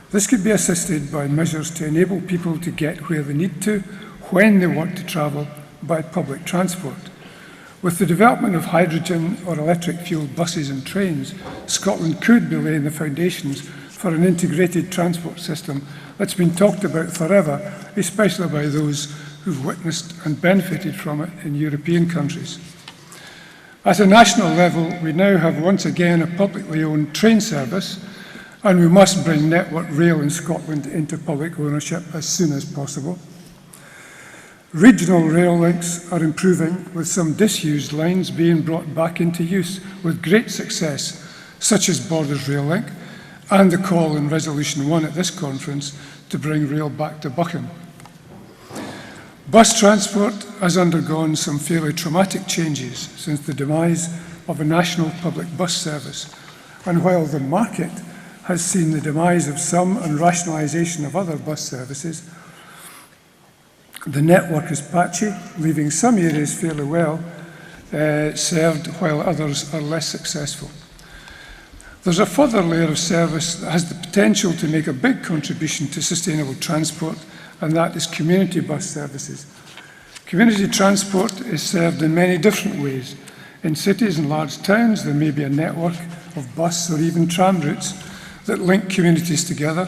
Speaker 12: This could be assisted by measures to enable people to get where they need to, when they want to travel, by public transport. With the development of hydrogen or electric fueled buses and trains, Scotland could be laying the foundations for an integrated transport system that's been talked about forever, especially by those who've witnessed and benefited from it in European countries. At a national level, we now have once again a publicly owned train service, and we must bring Network Rail in Scotland into public ownership as soon as possible. Regional rail links are improving, with some disused lines being brought back into use with great success, such as Borders Rail Link, and the call in Resolution 1 at this conference to bring rail back to Buchan. Bus transport has undergone some fairly traumatic changes since the demise of a national public bus service, and while the market has seen the demise of some and rationalisation of other bus services, the network is patchy, leaving some areas fairly well served while others are less successful. There's a further layer of service that has the potential to make a big contribution to sustainable transport, and that is community bus services. Community transport is served in many different ways. In cities and large towns, there may be a network of bus or even tram routes that link communities together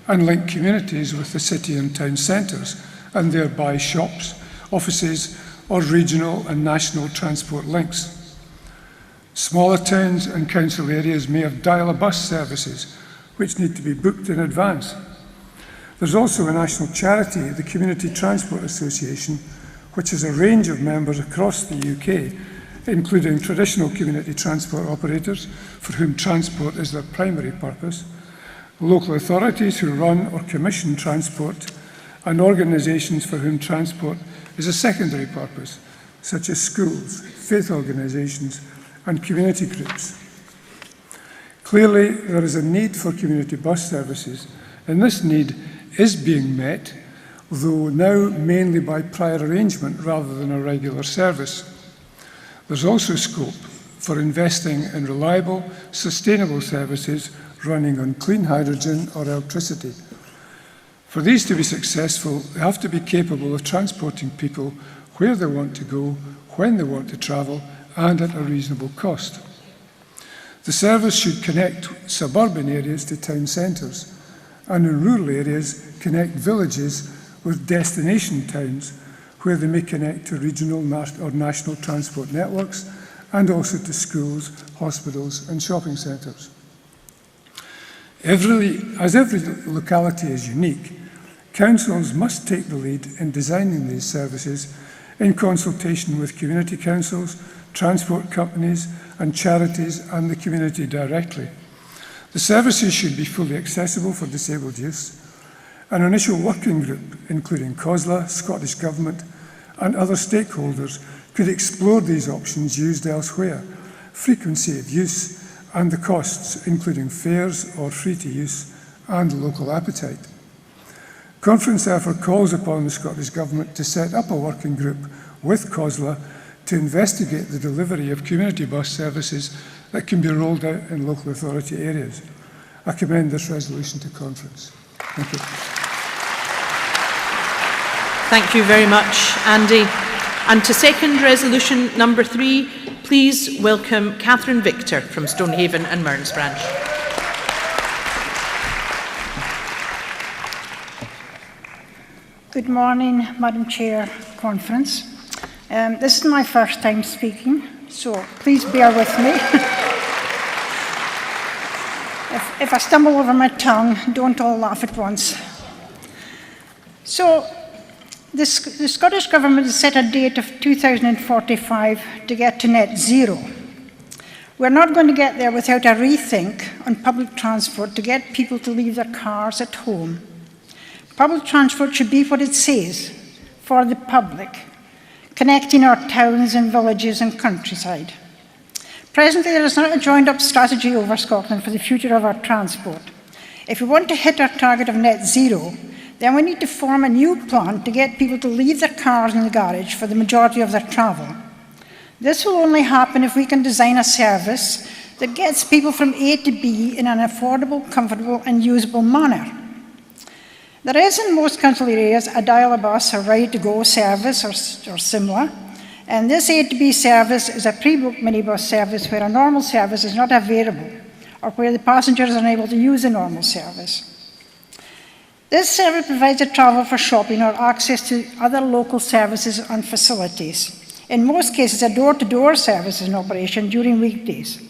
Speaker 12: and link communities with the city and town centres, and thereby shops, offices, or regional and national transport links. Smaller towns and council areas may have dial-a-bus services, which need to be booked in advance. There's also a national charity, the Community Transport Association, which has a range of members across the UK, including traditional community transport operators, for whom transport is their primary purpose, local authorities who run or commission transport, and organisations for whom transport is a secondary purpose, such as schools, faith organisations, and community groups. Clearly, there is a need for community bus services, and this need is being met, though now mainly by prior arrangement rather than a regular service. There's also scope for investing in reliable, sustainable services running on clean hydrogen or electricity. For these to be successful, they have to be capable of transporting people where they want to go, when they want to travel, and at a reasonable cost. The service should connect suburban areas to town centres, and in rural areas connect villages with destination towns where they may connect to regional or national transport networks and also to schools, hospitals and shopping centres. As every locality is unique, councils must take the lead in designing these services in consultation with community councils, transport companies and charities and the community directly. The services should be fully accessible for disabled use. An initial working group, including COSLA, Scottish Government and other stakeholders, could explore these options used elsewhere, frequency of use and the costs, including fares or free to use, and local appetite. Conference therefore calls upon the Scottish Government to set up a working group with COSLA to investigate the delivery of community bus services that can be rolled out in local authority areas. I commend this resolution to Conference. Thank you.
Speaker 1: Thank you very much, Andy. And to second resolution number 3, please welcome Catherine Victor from Stonehaven and Mearns Branch.
Speaker 13: Good morning, Madam Chair, Conference. This is my first time speaking, so please bear with me. If I stumble over my tongue, don't all laugh at once. So, the Scottish Government has set a date of 2045 to get to net zero. We're not going to get there without a rethink on public transport to get people to leave their cars at home. Public transport should be what it says, for the public, connecting our towns and villages and countryside. Presently, there is not a joined-up strategy over Scotland for the future of our transport. If we want to hit our target of net zero, then we need to form a new plan to get people to leave their cars in the garage for the majority of their travel. This will only happen if we can design a service that gets people from A to B in an affordable, comfortable and usable manner. There is in most council areas a dial-a-bus or ready-to-go service or similar, and this A to B service is a pre-booked minibus service where a normal service is not available or where the passengers are unable to use a normal service. This service provides a travel for shopping or access to other local services and facilities. In most cases, a door-to-door service is in operation during weekdays.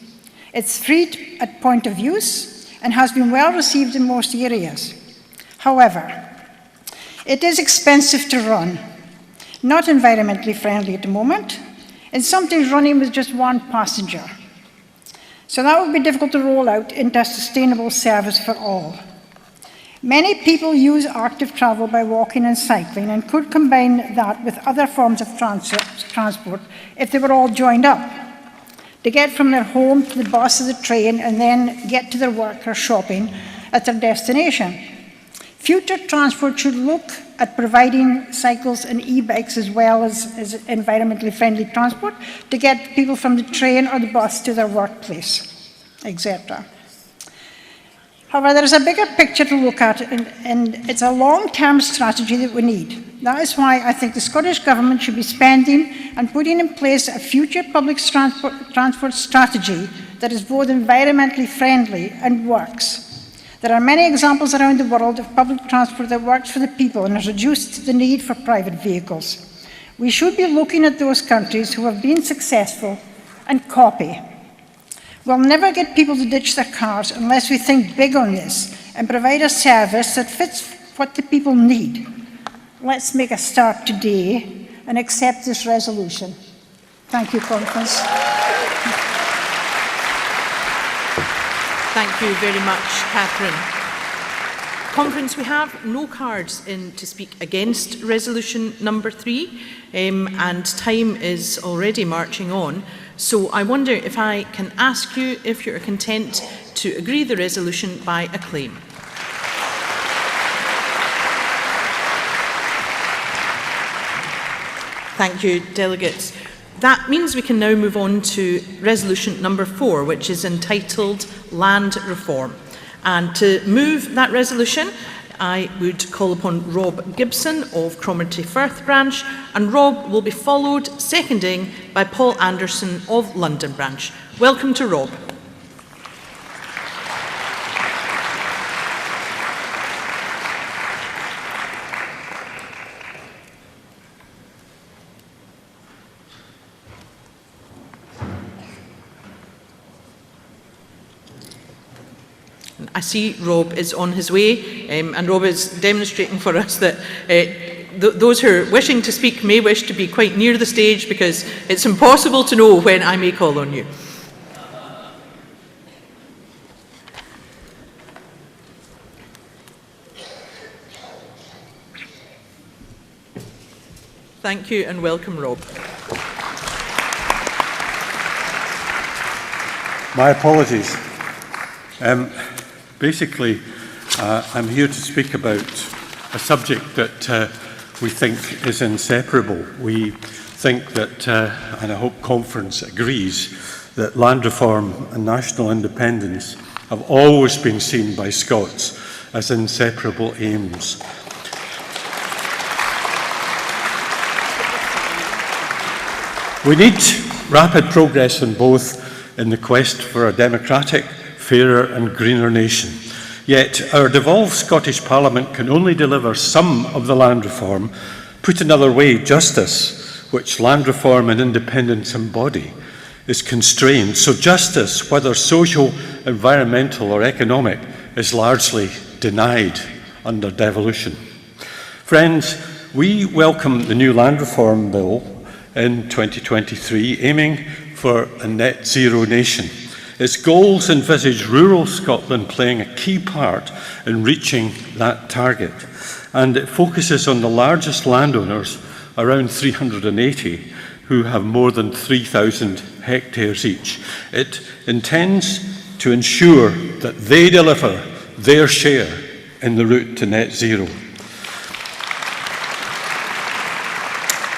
Speaker 13: It's free at point of use and has been well received in most areas. However, it is expensive to run, not environmentally friendly at the moment, and sometimes running with just one passenger. So that would be difficult to roll out into a sustainable service for all. Many people use active travel by walking and cycling and could combine that with other forms of transport if they were all joined up, to get from their home to the bus or the train and then get to their work or shopping at their destination. Future transport should look at providing cycles and e-bikes as well as environmentally friendly transport to get people from the train or the bus to their workplace, etc. However, there is a bigger picture to look at, and it's a long-term strategy that we need. That is why I think the Scottish Government should be spending and putting in place a future public transport strategy that is both environmentally friendly and works. There are many examples around the world of public transport that works for the people and has reduced the need for private vehicles. We should be looking at those countries who have been successful and copy. We'll never get people to ditch their cars unless we think big on this and provide a service that fits what the people need. Let's make a start today and accept this resolution. Thank you, Conference.
Speaker 1: Thank you very much, Catherine. Conference, we have no cards in to speak against resolution number 3, and time is already marching on. So I wonder if I can ask you if you're content to agree the resolution by acclaim. Thank you, delegates. That means we can now move on to resolution number 4, which is entitled Land Reform. And to move that resolution, I would call upon Rob Gibson of Cromarty Firth branch, and Rob will be followed, seconding, by Paul Anderson of London branch. Welcome to Rob. I see Rob is on his way, and Rob is demonstrating for us that those who are wishing to speak may wish to be quite near the stage, because it's impossible to know when I may call on you. Thank you and welcome, Rob.
Speaker 14: My apologies. Basically, I'm here to speak about a subject that we think is inseparable. We think that, and I hope Conference agrees, that land reform and national independence have always been seen by Scots as inseparable aims. We need rapid progress on both in the quest for a democratic, fairer and greener nation. Yet our devolved Scottish Parliament can only deliver some of the land reform. Put another way, justice, which land reform and independence embody, is constrained. So justice, whether social, environmental or economic, is largely denied under devolution. Friends, we welcome the new land reform bill in 2023, aiming for a net zero nation. Its goals envisage rural Scotland playing a key part in reaching that target, and it focuses on the largest landowners, around 380, who have more than 3,000 hectares each. It intends to ensure that they deliver their share in the route to net zero.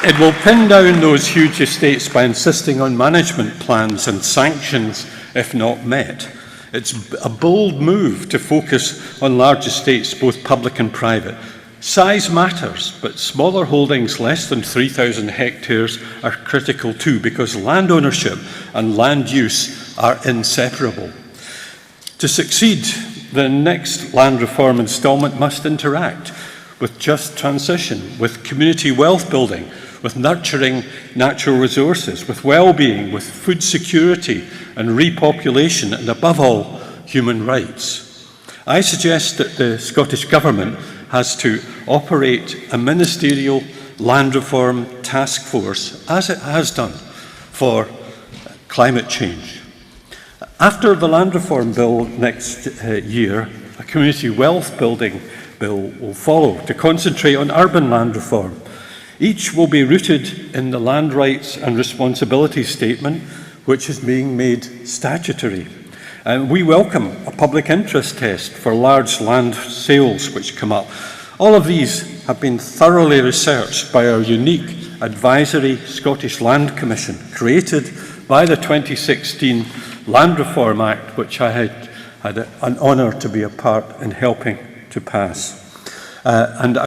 Speaker 14: It will pin down those huge estates by insisting on management plans and sanctions if not met. It's a bold move to focus on large estates, both public and private. Size matters, but smaller holdings less than 3,000 hectares are critical too, because land ownership and land use are inseparable. To succeed, the next land reform instalment must interact with just transition, with community wealth building, with nurturing natural resources, with well-being, with food security and repopulation, and above all, human rights. I suggest that the Scottish Government has to operate a ministerial land reform task force, as it has done for climate change. After the land reform bill next year, a community wealth building bill will follow to concentrate on urban land reform. Each will be rooted in the Land Rights and Responsibilities Statement, which is being made statutory. And we welcome a public interest test for large land sales which come up. All of these have been thoroughly researched by our unique advisory Scottish Land Commission, created by the 2016 Land Reform Act, which I had an honour to be a part in helping to pass. And